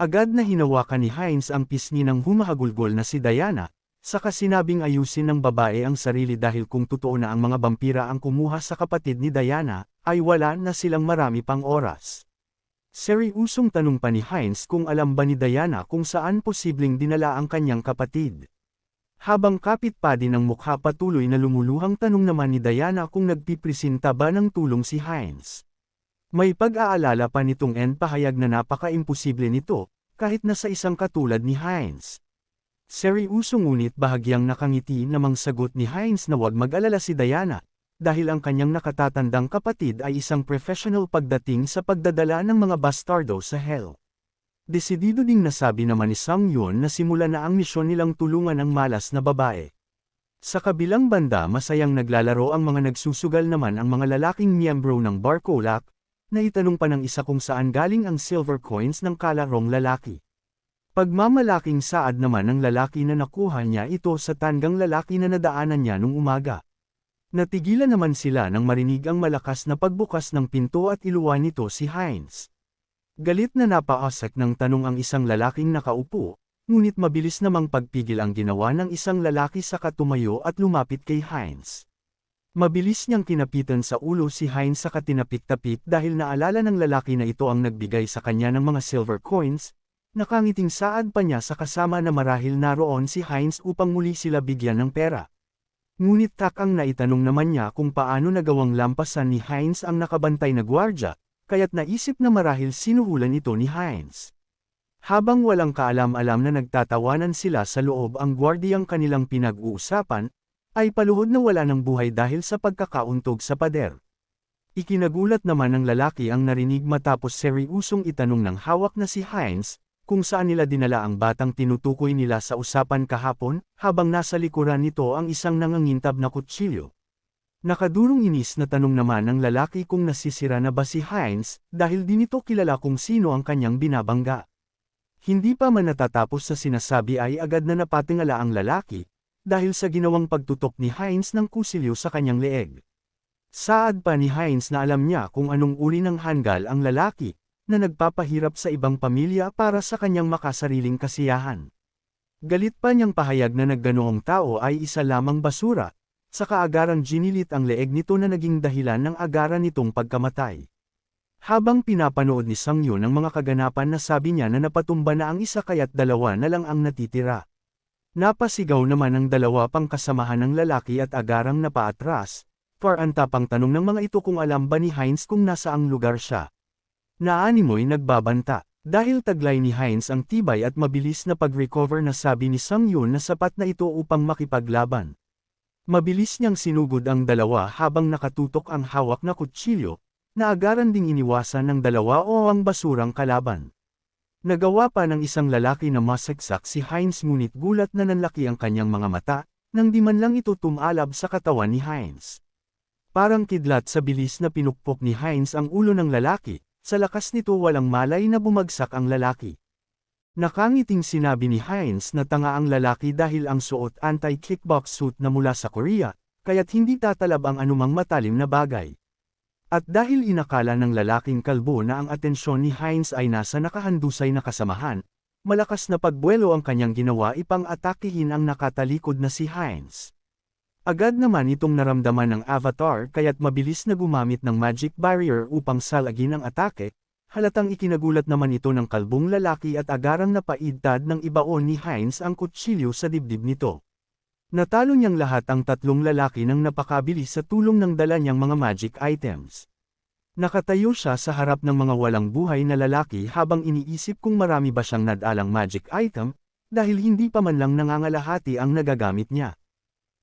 [SPEAKER 1] Agad na hinawakan ni Heinz ang pisngi ng humahagulgol na si Diana, saka sinabing ayusin ng babae ang sarili dahil kung totoo na ang mga vampira ang kumuha sa kapatid ni Diana, ay wala na silang marami pang oras. Seryosong tanong pa ni Heinz kung alam ba ni Diana kung saan posibleng dinala ang kanyang kapatid. Habang kapit pa din ang mukha, patuloy na lumuluhang tanong naman ni Diana kung nagpipresenta ba ng tulong si Heinz. May pag-aalala pa nitong pahayag na napaka-imposible nito, kahit na sa isang katulad ni Heinz. Seryoso ngunit bahagyang nakangiti namang sagot ni Heinz na wag mag-alala si Diana, dahil ang kanyang nakatatandang kapatid ay isang professional pagdating sa pagdadala ng mga bastardo sa hell. Desidido ding nasabi naman ni Sang-yeon na simula na ang misyon nilang tulungan ang malas na babae. Sa kabilang banda, masayang naglalaro ang mga nagsusugal naman ang mga lalaking miyembro ng Barcolak, na itanong pa ng isa kung saan galing ang silver coins ng kalarong lalaki. Pagmamalaking saad naman ng lalaki na nakuha niya ito sa tandang lalaki na nadaanan niya nung umaga. Natigilan naman sila nang marinig ang malakas na pagbukas ng pinto at iluwan nito si Heinz. Galit na napaasak ng tanong ang isang lalaking nakaupo, ngunit mabilis namang pagpigil ang ginawa ng isang lalaki saka tumayo at lumapit kay Heinz. Mabilis niyang kinapitan sa ulo si Heinz saka tinapik-tapik dahil naalala ng lalaki na ito ang nagbigay sa kanya ng mga silver coins, nakangiting saad pa niya sa kasama na marahil naroon si Heinz upang muli sila bigyan ng pera. Ngunit takang naitanong naman niya kung paano nagawang lampasan ni Heinz ang nakabantay na gwardya, kaya't naisip na marahil sinuhulan ito ni Heinz. Habang walang kaalam-alam na nagtatawanan sila sa loob ang gwardiyang kanilang pinag-uusapan, ay paluhod na wala ng buhay dahil sa pagkakauntog sa pader. Ikinagulat naman ng lalaki ang narinig matapos seryosong itanong ng hawak na si Heinz, kung saan nila dinala ang batang tinutukoy nila sa usapan kahapon, habang nasa likuran nito ang isang nangangintab na kutsilyo. Nakadurong inis na tanong naman ng lalaki kung nasisira na ba si Hines, dahil di nito kilala kung sino ang kanyang binabangga. Hindi pa man natatapos sa sinasabi ay agad na napatingala ang lalaki, dahil sa ginawang pagtutok ni Hines ng kusilyo sa kanyang leeg. Saad pa ni Hines na alam niya kung anong uri ng hanggal ang lalaki, na nagpapahirap sa ibang pamilya para sa kanyang makasariling kasiyahan. Galit pa niyang pahayag na nagganoong tao ay isa lamang basura, sa kaagarang ginilit ang leeg nito na naging dahilan ng agaran nitong pagkamatay. Habang pinapanood ni Sang-yun ang mga kaganapan, na sabi niya na napatumba na ang isa kaya't dalawa na lang ang natitira. Napasigaw naman ang dalawa pang kasamahan ng lalaki at agarang napaatras, antapang tanong ng mga ito kung alam ba ni Hines kung nasaang lugar siya. Naanimoy nagbabanta. Dahil taglay ni Hines ang tibay at mabilis na pag-recover, na sabi ni Sang-yun na sapat na ito upang makipaglaban. Mabilis niyang sinugod ang dalawa habang nakatutok ang hawak na kutsilyo, na agaran ding iniwasan ng dalawa o ang basurang kalaban. Nagawa pa ng isang lalaki na masagsak si Hines, ngunit gulat na nanlaki ang kanyang mga mata, nang di man lang ito tumalab sa katawan ni Hines. Parang kidlat sa bilis na pinukpok ni Hines ang ulo ng lalaki. Sa lakas nito walang malay na bumagsak ang lalaki. Nakangiting sinabi ni Hines na tanga ang lalaki dahil ang suot anti-kickbox suit na mula sa Korea, kaya't hindi tatalab ang anumang matalim na bagay. At dahil inakala ng lalaking kalbo na ang atensyon ni Hines ay nasa nakahandusay na kasamahan, malakas na pagbuwelo ang kanyang ginawa ipang atakihin ang nakatalikod na si Hines. Agad naman itong naramdaman ng avatar kaya't mabilis na gumamit ng magic barrier upang salagin ang atake, halatang ikinagulat naman ito ng kalbong lalaki at agarang napaidtad ng ibaon ni Hines ang kutsilyo sa dibdib nito. Natalo niyang lahat ang tatlong lalaki nang napakabilis sa tulong ng dala niyang mga magic items. Nakatayo siya sa harap ng mga walang buhay na lalaki habang iniisip kung marami ba siyang nadalang magic item, dahil hindi pa man lang nangangalahati ang nagagamit niya.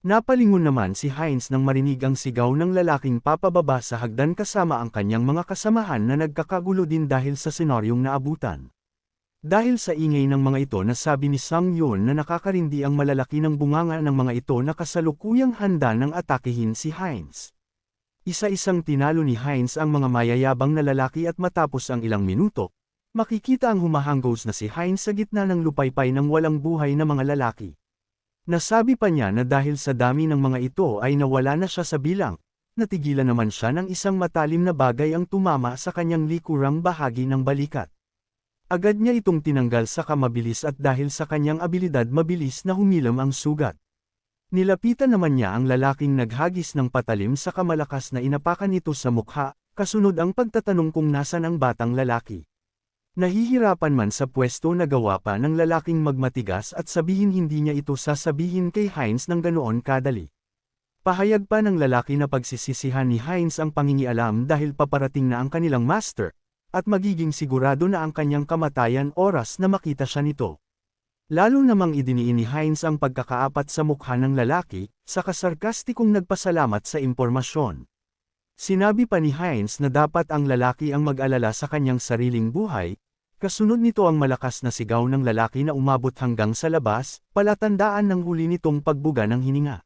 [SPEAKER 1] Napalingon naman si Hines nang marinig ang sigaw ng lalaking papababa sa hagdan kasama ang kanyang mga kasamahan na nagkakagulo din dahil sa senaryong naabutan. Dahil sa ingay ng mga ito, nasabi ni Sang-yun na nakakarindi ang malalaki ng bunganga ng mga ito na kasalukuyang handa ng atakihin si Hines. Isa-isang tinalo ni Hines ang mga mayayabang na lalaki at matapos ang ilang minuto, makikita ang humahanggos na si Hines sa gitna ng lupaypay ng walang buhay na mga lalaki. Nasabi pa niya na dahil sa dami ng mga ito ay nawala na siya sa bilang, natigilan naman siya ng isang matalim na bagay ang tumama sa kanyang likurang bahagi ng balikat. Agad niya itong tinanggal sa kamabilis at dahil sa kanyang abilidad mabilis na humilam ang sugat. Nilapitan naman niya ang lalaking naghagis ng patalim sa kamalakas na inapakan nito sa mukha, kasunod ang pagtatanong kung nasan ang batang lalaki. Nahihirapan man sa pwesto, nagawa pa ng lalaking magmatigas at sabihin hindi niya ito sasabihin kay Hines ng ganoon kadali. Pahayag pa ng lalaki na pagsisisihan ni Hines ang pangingialam dahil paparating na ang kanilang master, at magiging sigurado na ang kanyang kamatayan oras na makita siya nito. Lalo namang idiniin ni Hines ang pagkakaapat sa mukha ng lalaki, sa kasarkastikong nagpasalamat sa impormasyon. Sinabi pa ni Hines na dapat ang lalaki ang mag-alala sa kanyang sariling buhay, kasunod nito ang malakas na sigaw ng lalaki na umabot hanggang sa labas, palatandaan ng huli nitong pagbuga ng hininga.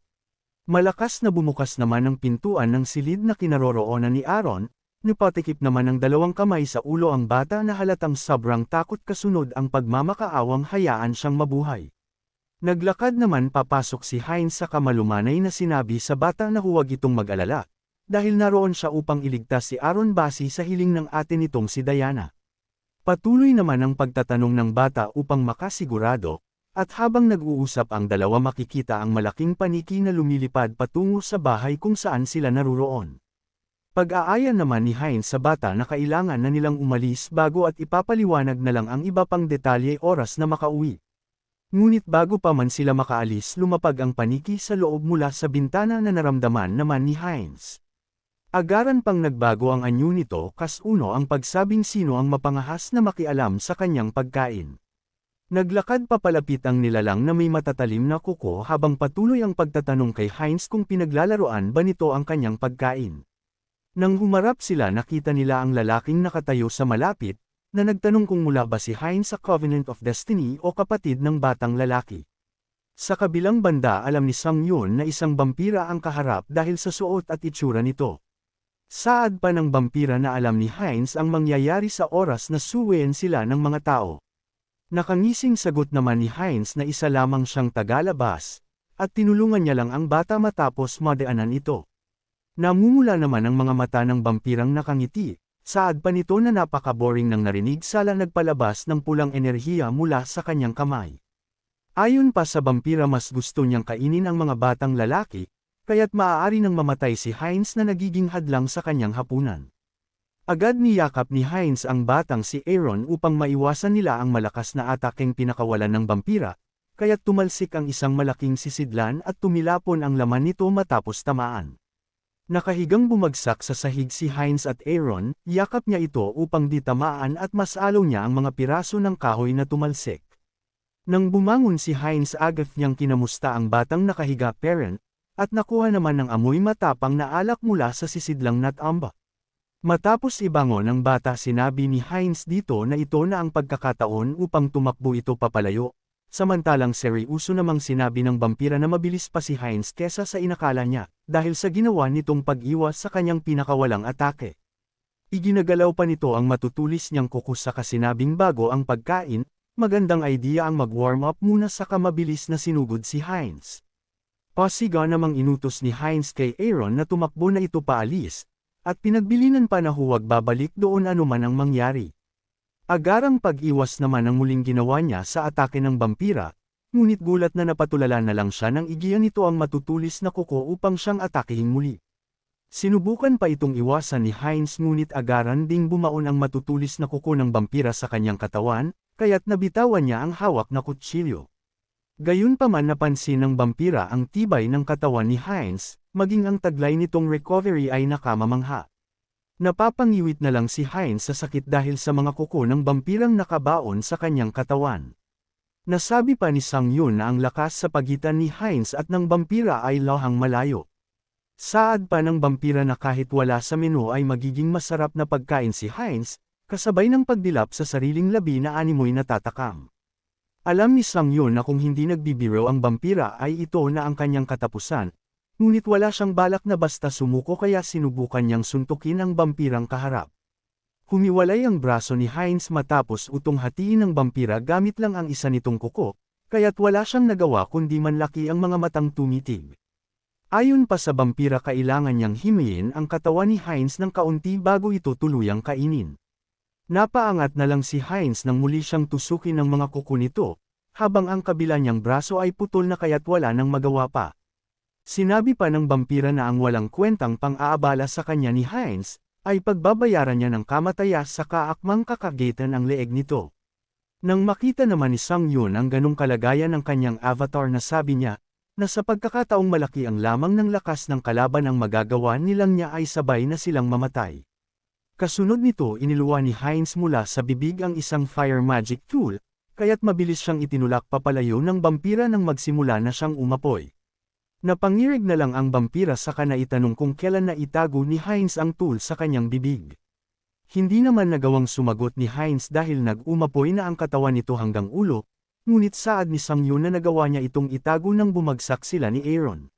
[SPEAKER 1] Malakas na bumukas naman ang pintuan ng silid na kinaroroonan ni Aaron, nipatikip naman ng dalawang kamay sa ulo ang bata na halatang sobrang takot, kasunod ang pagmamakaawang hayaan siyang mabuhay. Naglakad naman papasok si Hines sa kamalumanay na sinabi sa bata na huwag itong mag-alala, dahil naroon siya upang iligtas si Aaron base sa hiling ng ate nitong si Diana. Patuloy naman ang pagtatanong ng bata upang makasigurado, at habang nag-uusap ang dalawa makikita ang malaking paniki na lumilipad patungo sa bahay kung saan sila naruroon. Pag-aaya naman ni Hines sa bata na kailangan na nilang umalis bago at ipapaliwanag na lang ang iba pang detalye oras na makauwi. Ngunit bago pa man sila makaalis, lumapag ang paniki sa loob mula sa bintana na naramdaman naman ni Hines. Agaran pang nagbago ang anyo nito, kasuno ang pagsabing sino ang mapangahas na makialam sa kanyang pagkain. Naglakad papalapit ang nilalang na may matatalim na kuko habang patuloy ang pagtatanong kay Hines kung pinaglalaroan ba nito ang kanyang pagkain. Nang humarap sila, nakita nila ang lalaking nakatayo sa malapit, na nagtanong kung mula ba si Hines sa Covenant of Destiny o kapatid ng batang lalaki. Sa kabilang banda alam ni Sang-yoon na isang vampira ang kaharap dahil sa suot at itsura nito. Saad pa ng vampira na alam ni Hines ang mangyayari sa oras na suwayin sila ng mga tao. Nakangising sagot naman ni Hines na isa lamang siyang tagalabas, at tinulungan niya lang ang bata matapos madaanan ito. Namumula naman ang mga mata ng vampirang nakangiti, saad pa nito na napaka-boring nang narinig sala nagpalabas ng pulang enerhiya mula sa kanyang kamay. Ayon pa sa vampira mas gusto niyang kainin ang mga batang lalaki, kaya't maaari nang mamatay si Hines na nagiging hadlang sa kanyang hapunan. Agad niyakap ni Hines ang batang si Aaron upang maiwasan nila ang malakas na atakeng pinakawalan ng vampira, kaya't tumalsik ang isang malaking sisidlan at tumilapon ang laman nito matapos tamaan. Nakahigang bumagsak sa sahig si Hines at Aaron, yakap niya ito upang di tamaan at masalaw niya ang mga piraso ng kahoy na tumalsik. Nang bumangon si Hines agad niyang kinamusta ang batang nakahiga parent, at nakuha naman ng amoy matapang na alak mula sa sisidlang natamba. Matapos ibangon ng bata sinabi ni Hines dito na ito na ang pagkakataon upang tumakbo ito papalayo, samantalang seryoso namang sinabi ng vampira na mabilis pa si Hines kesa sa inakala niya, dahil sa ginawa nitong pag-iwas sa kanyang pinakawalang atake. Iginagalaw pa nito ang matutulis niyang kuko saka sinabing bago ang pagkain, magandang idea ang mag-warm up muna saka mabilis na sinugod si Hines. Pasiga namang inutos ni Hines kay Aaron na tumakbo na ito paalis, at pinagbilinan pa na huwag babalik doon anuman ang mangyari. Agarang pag-iwas naman ang muling ginawa niya sa atake ng vampira, ngunit gulat na napatulala na lang siya nang igiyan nito ang matutulis na kuko upang siyang atakehin muli. Sinubukan pa itong iwasan ni Hines ngunit agaran ding bumaon ang matutulis na kuko ng vampira sa kanyang katawan, kaya't nabitawan niya ang hawak na kutsilyo. Gayunpaman napansin ng vampira ang tibay ng katawan ni Hines, maging ang taglay nitong recovery ay nakamamangha. Napapangiwit na lang si Hines sa sakit dahil sa mga kuko ng vampirang nakabaon sa kanyang katawan. Nasabi pa ni Sang-yoon na ang lakas sa pagitan ni Hines at ng vampira ay lahang malayo. Saad pa ng vampira na kahit wala sa menu ay magiging masarap na pagkain si Hines, kasabay ng pagdilap sa sariling labi na animoy natatakam. Alam ni Sang-yoon na kung hindi nagbibiro ang vampira ay ito na ang kanyang katapusan, ngunit wala siyang balak na basta sumuko kaya sinubukan niyang suntukin ang vampirang kaharap. Humiwalay ang braso ni Hines matapos utong hatiin ng vampira gamit lang ang isa nitong kuko, kaya't wala siyang nagawa kundi manlaki ang mga matang tumitig. Ayon pa sa vampira kailangan niyang himayin ang katawan ni Hines ng kaunti bago ito tuluyang kainin. Napaangat na lang si Hines nang muli siyang tusukin ng mga kuko nito, habang ang kabila niyang braso ay putol na kaya't wala nang magawa pa. Sinabi pa ng vampira na ang walang kwentang pang-aabala sa kanya ni Hines, ay pagbabayaran niya ng kamatayas sa kaakmang kakagitan ang leeg nito. Nang makita naman ni Sang-yoon ang ganong kalagayan ng kanyang avatar na sabi niya, na sa pagkakataong malaki ang lamang ng lakas ng kalaban ang magagawa nilang niya ay sabay na silang mamatay. Kasunod nito iniluwa ni Hines mula sa bibig ang isang fire magic tool, kaya't mabilis siyang itinulak papalayo ng vampira nang magsimula na siyang umapoy. Napangirig na lang ang vampira saka naitanong kung kailan na itago ni Hines ang tool sa kanyang bibig. Hindi naman nagawang sumagot ni Hines dahil nag-umapoy na ang katawan nito hanggang ulo, ngunit saad ni Sang-yoon na nagawa niya itong itago nang bumagsak sila ni Aaron.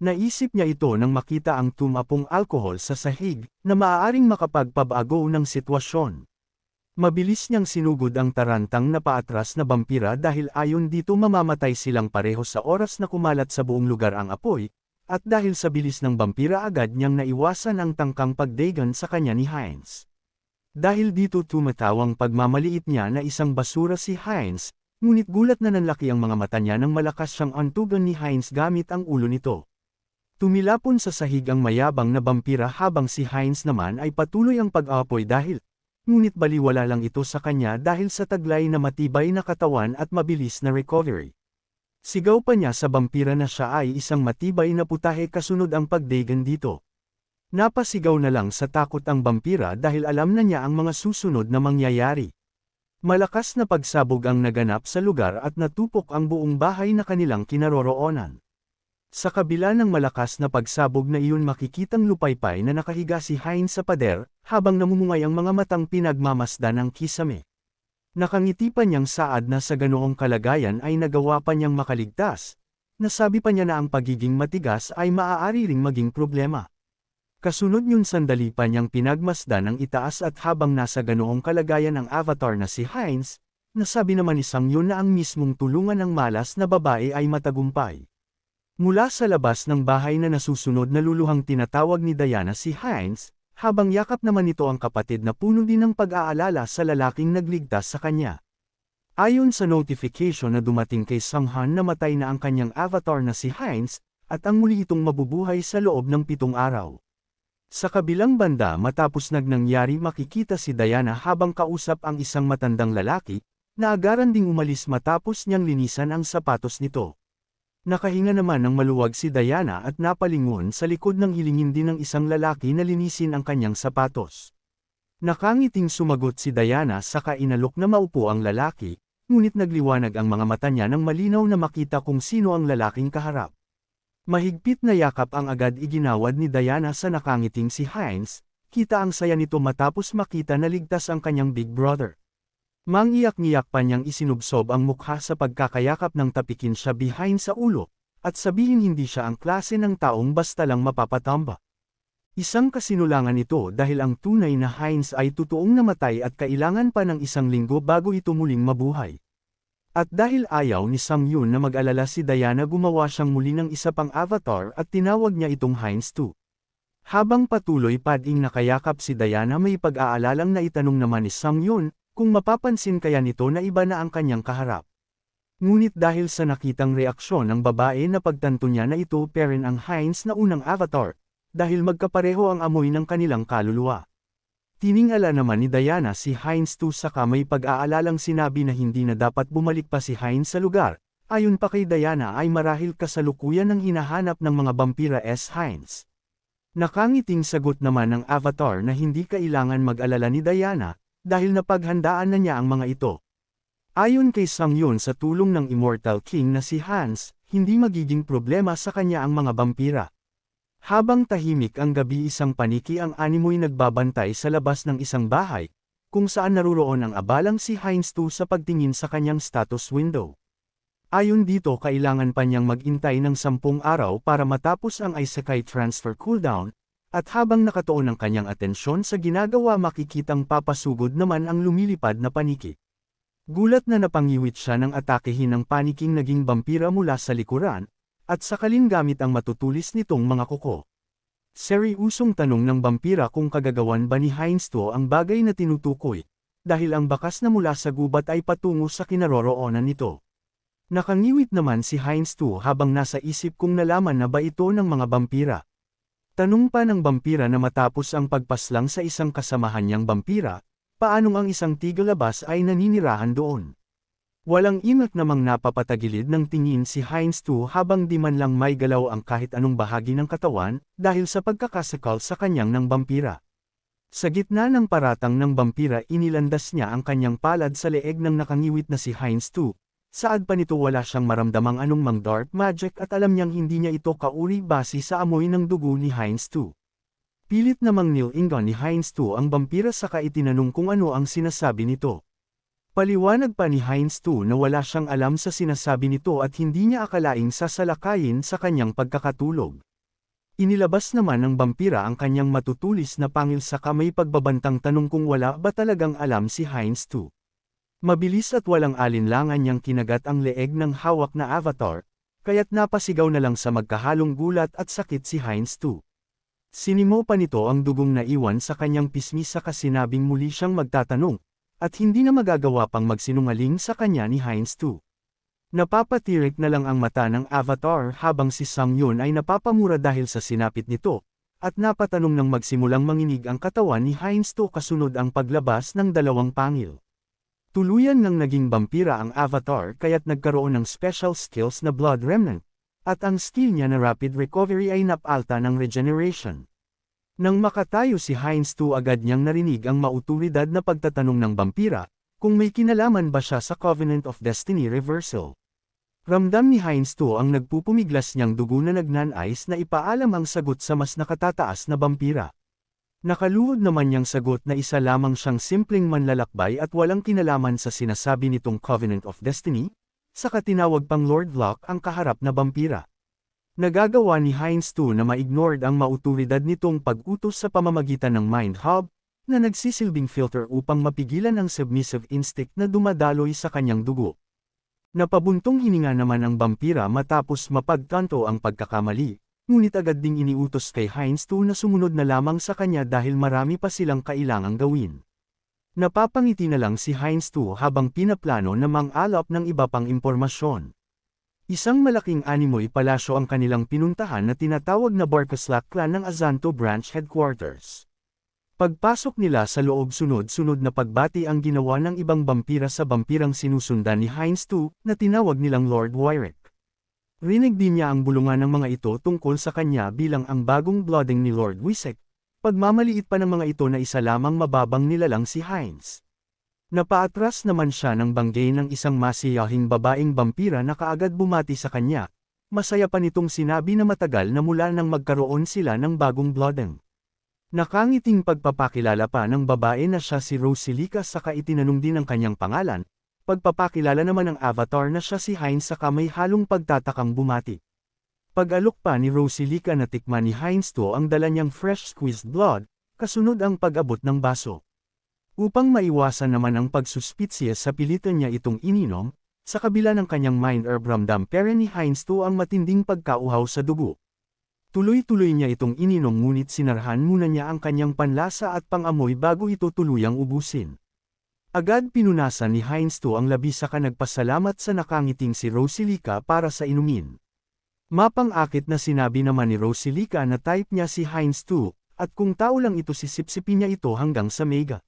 [SPEAKER 1] Naisip niya ito nang makita ang tumapong alkohol sa sahig, na maaaring makapagpabago ng sitwasyon. Mabilis niyang sinugod ang tarantang na paatras na vampira dahil ayon dito mamamatay silang pareho sa oras na kumalat sa buong lugar ang apoy, at dahil sa bilis ng vampira agad niyang naiwasan ang tangkang pagdagan sa kanya ni Hines. Dahil dito tumatawang pagmamaliit niya na isang basura si Hines, ngunit gulat na nanlaki ang mga mata niya nang malakas siyang antugan ni Hines gamit ang ulo nito. Tumilapon sa sahig ang mayabang na vampira habang si Hines naman ay patuloy ang pag-apoy ngunit baliwala lang ito sa kanya dahil sa taglay na matibay na katawan at mabilis na recovery. Sigaw pa niya sa vampira na siya ay isang matibay na putahe kasunod ang pagdagan dito. Napasigaw na lang sa takot ang vampira dahil alam na niya ang mga susunod na mangyayari. Malakas na pagsabog ang naganap sa lugar at natupok ang buong bahay na kanilang kinaroroonan. Sa kabila ng malakas na pagsabog na iyon makikitang lupaypay na nakahiga si Hines sa pader, habang namumungay ang mga matang pinagmamasdan ng kisame. Nakangiti pa niyang saad na sa ganoong kalagayan ay nagawa pa niyang makaligtas. Nasabi pa niya na ang pagiging matigas ay maaari ring maging problema. Kasunod yun sandali pa niyang pinagmasdan ang itaas at habang nasa ganoong kalagayan ang avatar na si Hines, nasabi naman ni Sang Yun na ang mismong tulungan ng malas na babae ay matagumpay. Mula sa labas ng bahay na nasusunod na luluhang tinatawag ni Diana si Hines, habang yakap naman nito ang kapatid na puno din ng pag-aalala sa lalaking nagligtas sa kanya. Ayon sa notification na dumating kay Sang-han na matay na ang kanyang avatar na si Hines, at ang muli itong mabubuhay sa loob ng 7 araw. Sa kabilang banda matapos nangyari makikita si Diana habang kausap ang isang matandang lalaki, na agaran ding umalis matapos niyang linisan ang sapatos nito. Nakahinga naman ng maluwag si Diana at napalingon sa likod ng hilingin din ng isang lalaki na linisin ang kanyang sapatos. Nakangiting sumagot si Diana saka inalok na maupo ang lalaki, ngunit nagliwanag ang mga mata niya nang malinaw na makita kung sino ang lalaking kaharap. Mahigpit na yakap ang agad iginawad ni Diana sa nakangiting si Hines, kita ang saya nito matapos makita na ligtas ang kanyang big brother. Mangiyak-ngiyak pa niyang isinubsob ang mukha sa pagkakayakap ng tapikin siya behind sa ulo, at sabihin hindi siya ang klase ng taong basta lang mapapatamba. Isang kasinulangan ito dahil ang tunay na Hines ay totoong namatay at kailangan pa ng 1 linggo bago ito muling mabuhay. At dahil ayaw ni Sang Yun na mag-alala si Diana gumawa siyang muli ng isa pang avatar at tinawag niya itong Hines 2. Habang patuloy pading nakayakap si Diana may pag-aalalang naitanong naman ni Sang Yun, kung mapapansin kaya nito na iba na ang kanyang kaharap. Ngunit dahil sa nakitang reaksyon ng babae na pagtanto niya na ito pa rin ang Hines na unang avatar, dahil magkapareho ang amoy ng kanilang kaluluwa. Tiningala naman ni Diana si Hines 2 saka may pag-aalalang sinabi na hindi na dapat bumalik pa si Hines sa lugar, ayon pa kay Diana ay marahil kasalukuyan ng hinahanap ng mga vampira S. Hines. Nakangiting sagot naman ng avatar na hindi kailangan mag-alala ni Diana, dahil napaghandaan na niya ang mga ito. Ayon kay Sang Yun sa tulong ng Immortal King na si Hans, hindi magiging problema sa kanya ang mga vampira. Habang tahimik ang gabi isang paniki ang animoy nagbabantay sa labas ng isang bahay, kung saan naruroon ang abalang si Hines 2 sa pagtingin sa kanyang status window. Ayon dito kailangan pa niyang mag-intay ng 10 araw para matapos ang isekai transfer cooldown, at habang nakatuon ang kanyang atensyon sa ginagawa makikitang papasugod naman ang lumilipad na paniki. Gulat na napangiwit siya ng atakehin ng paniking naging vampira mula sa likuran, at sakalin gamit ang matutulis nitong mga kuko. Seryusong tanong ng vampira kung kagagawan ba ni Hines 2 ang bagay na tinutukoy, dahil ang bakas na mula sa gubat ay patungo sa kinaroroonan nito. Nakangiwit naman si Hines 2 habang nasa isip kung nalaman na ba ito ng mga vampira. Tanong pa ng vampira na matapos ang pagpaslang sa isang kasamahan niyang vampira, paanong ang isang tigalabas ay naninirahan doon. Walang imak namang napapatagilid ng tingin si Hines 2 habang di man lang may galaw ang kahit anong bahagi ng katawan, dahil sa pagkakasakal sa kanyang ng vampira. Sa gitna ng paratang ng vampira inilandas niya ang kanyang palad sa leeg ng nakangiwit na si Hines 2, saad pa nito wala siyang maramdamang anumang dark magic at alam niyang hindi niya ito kauri base sa amoy ng dugo ni Hines 2. Pilit namang nilingan ni Hines 2 ang vampira saka itinanong kung ano ang sinasabi nito. Paliwanag pa ni Hines 2 na wala siyang alam sa sinasabi nito at hindi niya akalaing sasalakayin sa kanyang pagkakatulog. Inilabas naman ng vampira ang kanyang matutulis na pangil saka may pagbabantang tanong kung wala ba talagang alam si Hines 2. Mabilis at walang alinlangan niyang kinagat ang leeg ng hawak na avatar, kaya't napasigaw na lang sa magkahalong gulat at sakit si Hines 2. Sinimo pa nito ang dugong naiwan sa kanyang pisngi saka sinabing muli siyang magtatanong, at hindi na magagawa pang magsinungaling sa kanya ni Hines 2. Napapatirik na lang ang mata ng avatar habang si Sang Yun ay napapamura dahil sa sinapit nito, at napatanong nang magsimulang manginig ang katawan ni Hines 2 kasunod ang paglabas ng 2 pangil. Tuluyan ng naging vampira ang avatar kaya't nagkaroon ng special skills na Blood Remnant, at ang skill niya na Rapid Recovery ay napalta ng Regeneration. Nang makatayo si Hines 2 agad niyang narinig ang mauturidad na pagtatanong ng vampira, kung may kinalaman ba siya sa Covenant of Destiny Reversal. Ramdam ni Heinz II ang nagpupumiglas niyang dugo na nagnanais na ipaalam ang sagot sa mas nakatataas na vampira. Nakaluhod naman niyang sagot na isa lamang siyang simpleng manlalakbay at walang kinalaman sa sinasabi nitong Covenant of Destiny, saka tinawag pang Lord Locke ang kaharap na vampira. Nagagawa ni Heinz II na ma-ignored ang mauturidad nitong pag-utos sa pamamagitan ng Mind Hub, na nagsisilbing filter upang mapigilan ang submissive instinct na dumadaloy sa kanyang dugo. Napabuntong hininga naman ang vampira matapos mapagtanto ang pagkakamali. Ngunit agad ding iniutos kay Heinz II na sumunod na lamang sa kanya dahil marami pa silang kailangang gawin. Napapangiti na lang si Heinz II habang pinaplano na mang-alap ng iba pang impormasyon. Isang malaking animoy palasyo ang kanilang pinuntahan na tinatawag na Barkaslak Clan ng Azanto Branch Headquarters. Pagpasok nila sa loob sunod-sunod na pagbati ang ginawa ng ibang vampira sa vampirang sinusundan ni Heinz II na tinawag nilang Lord Wyrick. Rinig din niya ang bulungan ng mga ito tungkol sa kanya bilang ang bagong blooding ni Lord Wyrick, pagmamaliit pa ng mga ito na isa lamang mababang nilalang si Heinz. Napaatras naman siya ng banggay ng isang masiyahing babaeng vampira na kaagad bumati sa kanya, masaya pa nitong sinabi na matagal na mula nang magkaroon sila ng bagong blooding. Nakangiting pagpapakilala pa ng babae na siya si Rosilika saka itinanong din ang kanyang pangalan. Pagpapakilala naman ng avatar na siya si Heinz saka may halong pagtatakang bumati. Pag-alok pa ni Rosilika na tikman ni Heinz II ang dala niyang fresh squeezed blood, kasunod ang pag-abot ng baso. Upang maiwasan naman ang pagsuspitsya sa pilitan niya itong ininom, sa kabila ng kanyang mind herb ramdam pera ni Heinz II ang matinding pagkauhaw sa dugo. Tuloy-tuloy niya itong ininom ngunit sinarhan muna niya ang kanyang panlasa at pangamoy bago ito tuluyang ubusin. Agad pinunasan ni Heinz II ang labi saka nagpasalamat sa nakangiting si Rosilika para sa inumin. Mapang-akit na sinabi naman ni Rosilika na type niya si Heinz II, at kung tao lang ito sisipsipin niya ito hanggang sa mega.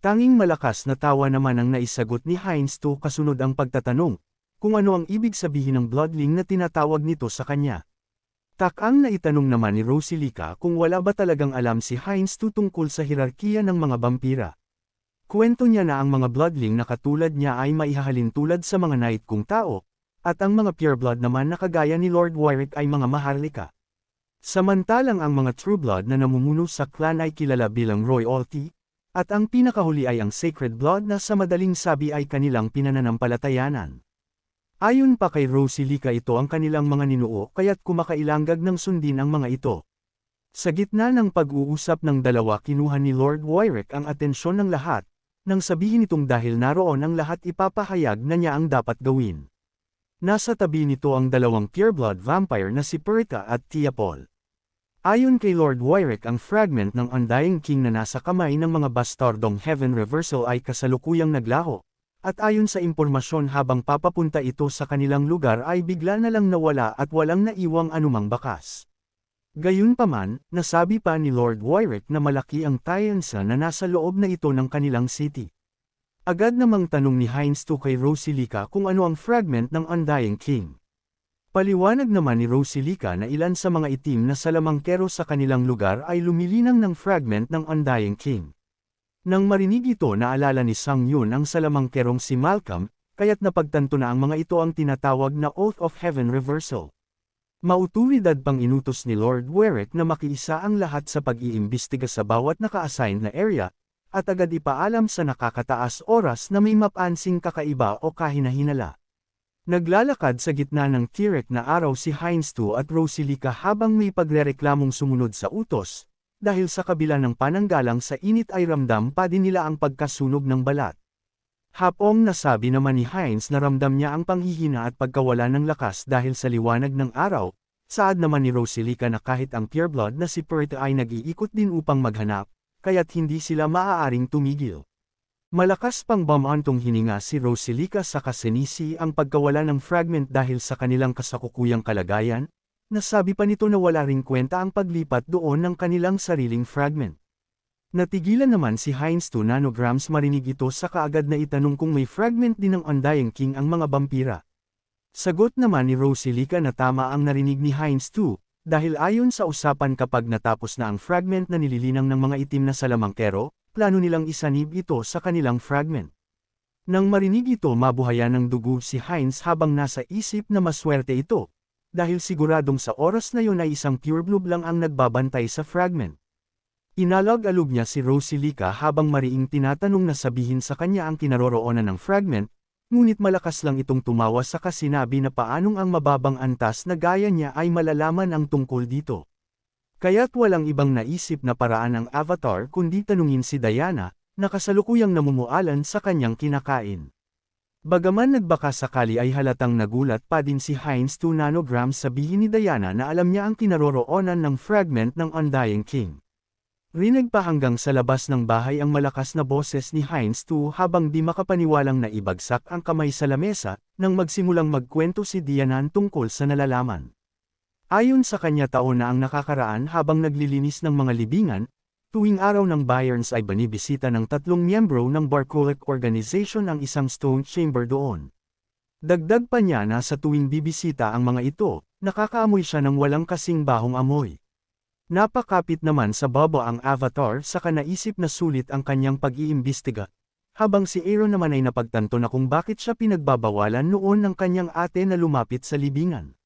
[SPEAKER 1] Tanging malakas na tawa naman ang naisagot ni Heinz II kasunod ang pagtatanong, kung ano ang ibig sabihin ng bloodling na tinatawag nito sa kanya. Takang naitanong naman ni Rosilika kung wala ba talagang alam si Heinz II tungkol sa hierarkiya ng mga vampira. Kwento niya na ang mga bloodling na katulad niya ay maihahalin tulad sa mga knight kung tao, at ang mga pureblood naman na kagaya ni Lord Wyrick ay mga maharlika. Samantalang ang mga trueblood na namumuno sa clan ay kilala bilang royalty, at ang pinakahuli ay ang sacred blood na sa madaling sabi ay kanilang pinananampalatayanan. Ayon pa kay Rosilika ito ang kanilang mga ninuo kaya't kumakailanggag ng sundin ang mga ito. Sa gitna ng pag-uusap ng dalawa kinuha ni Lord Wyrick ang atensyon ng lahat, nang sabihin itong dahil naroon ang lahat ipapahayag na niya ang dapat gawin. Nasa tabi nito ang dalawang pureblood vampire na si Perta at Tiapol. Ayon kay Lord Wyrick ang fragment ng Undying King na nasa kamay ng mga bastardong Heaven Reversal ay kasalukuyang naglaho, at ayon sa impormasyon habang papapunta ito sa kanilang lugar ay bigla na lang nawala at walang naiwang anumang bakas. Gayunpaman, nasabi pa ni Lord Wyrick na malaki ang tayansa na nasa loob na ito ng kanilang city. Agad namang tanong ni Heinz II kay Rosilika kung ano ang fragment ng Undying King. Paliwanag naman ni Rosilika na ilan sa mga itim na salamangkero sa kanilang lugar ay lumilinang ng fragment ng Undying King. Nang marinig ito naalala ni Sang Yun ang salamangkerong si Malcolm, kaya't napagtanto na ang mga ito ang tinatawag na Oath of Heaven Reversal. Mautuwidad pang inutos ni Lord Wyrick na makiisa ang lahat sa pag-iimbestiga sa bawat naka-assign na area, at agad ipaalam sa nakakataas oras na may mapansing kakaiba o kahinahinala. Naglalakad sa gitna ng tirek na araw si Heinz II at Rosilika habang may pagrereklamong sumunod sa utos, dahil sa kabila ng pananggalang sa init ay ramdam pa din nila ang pagkasunog ng balat. Hapong nasabi naman ni Heinz na ramdam niya ang panghihina at pagkawala ng lakas dahil sa liwanag ng araw, saad naman ni Rosilika na kahit ang pureblood na si Perta ay nag-iikot din upang maghanap, kaya't hindi sila maaaring tumigil. Malakas pang bumantong hininga si Rosilika sa kasinisi ang pagkawala ng fragment dahil sa kanilang kasakukuyang kalagayan, nasabi pa nito na wala ring kwenta ang paglipat doon ng kanilang sariling fragment. Natigilan naman si Heinz II nanograms marinig ito sa kaagad na itanong kung may fragment din ng Undying King ang mga vampira. Sagot naman ni Rosilika na tama ang narinig ni Heinz II, dahil ayon sa usapan kapag natapos na ang fragment na nililinang ng mga itim na salamangkero, plano nilang isanib ito sa kanilang fragment. Nang marinig ito mabuhayan ng dugo si Heinz habang nasa isip na maswerte ito, dahil siguradong sa oras na yun ay isang pureblood lang ang nagbabantay sa fragment. Inalog-alog niya si Rosilika habang mariing tinatanong na sabihin sa kanya ang kinaroroonan ng fragment, ngunit malakas lang itong tumawa saka sinabi na paanong ang mababang antas na gaya niya ay malalaman ang tungkol dito. Kaya't walang ibang naisip na paraan ang Avatar kundi tanungin si Diana, na kasalukuyang namumualan sa kanyang kinakain. Bagaman nagbaka sakali ay halatang nagulat pa din si Heinz 2 nanograms sabihin ni Diana na alam niya ang kinaroroonan ng fragment ng Undying King. Rinig pa hanggang sa labas ng bahay ang malakas na boses ni Heinz 2 habang di makapaniwalang naibagsak ang kamay sa lamesa, nang magsimulang magkwento si Diana tungkol sa nalalaman. Ayon sa kanya taon na ang nakakaraan habang naglilinis ng mga libingan, tuwing araw ng Bayerns ay banibisita ng 3 miyembro ng Barkolek Organization ang isang stone chamber doon. Dagdag pa niya na sa tuwing bibisita ang mga ito, nakakaamoy siya ng walang kasing bahong amoy. Napakapit naman sa Bobo ang Avatar saka naisip na sulit ang kanyang pag-iimbestiga, habang si Aaron naman ay napagtanto na kung bakit siya pinagbabawalan noon ng kanyang ate na lumapit sa libingan.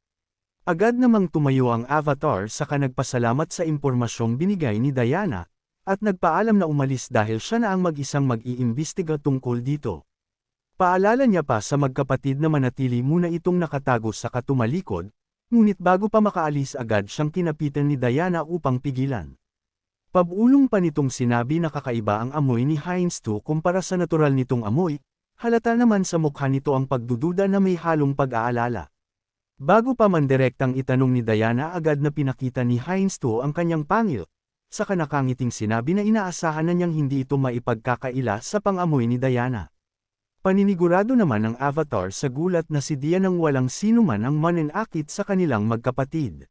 [SPEAKER 1] Agad namang tumayo ang Avatar saka nagpasalamat sa impormasyong binigay ni Diana, at nagpaalam na umalis dahil siya na ang mag-isang mag-iimbestiga tungkol dito. Paalala niya pa sa magkapatid na manatili muna itong nakatago sa katumalikod, ngunit bago pa makaalis agad siyang kinapitan ni Diana upang pigilan. Pabulong pa nitong sinabi na kakaiba ang amoy ni Heinz 2 kumpara sa natural nitong amoy, halata naman sa mukha nito ang pagdududa na may halong pag-aalala. Bago pa man direktang itanong ni Diana agad na pinakita ni Heinz 2 ang kanyang pangil, saka nakangiting sinabi na inaasahan na niyang hindi ito maipagkakaila sa pang-amoy ni Diana. Paninigurado naman ng Avatar sa gulat na si Diana nang walang sino man ang mananakit sa kanilang magkapatid.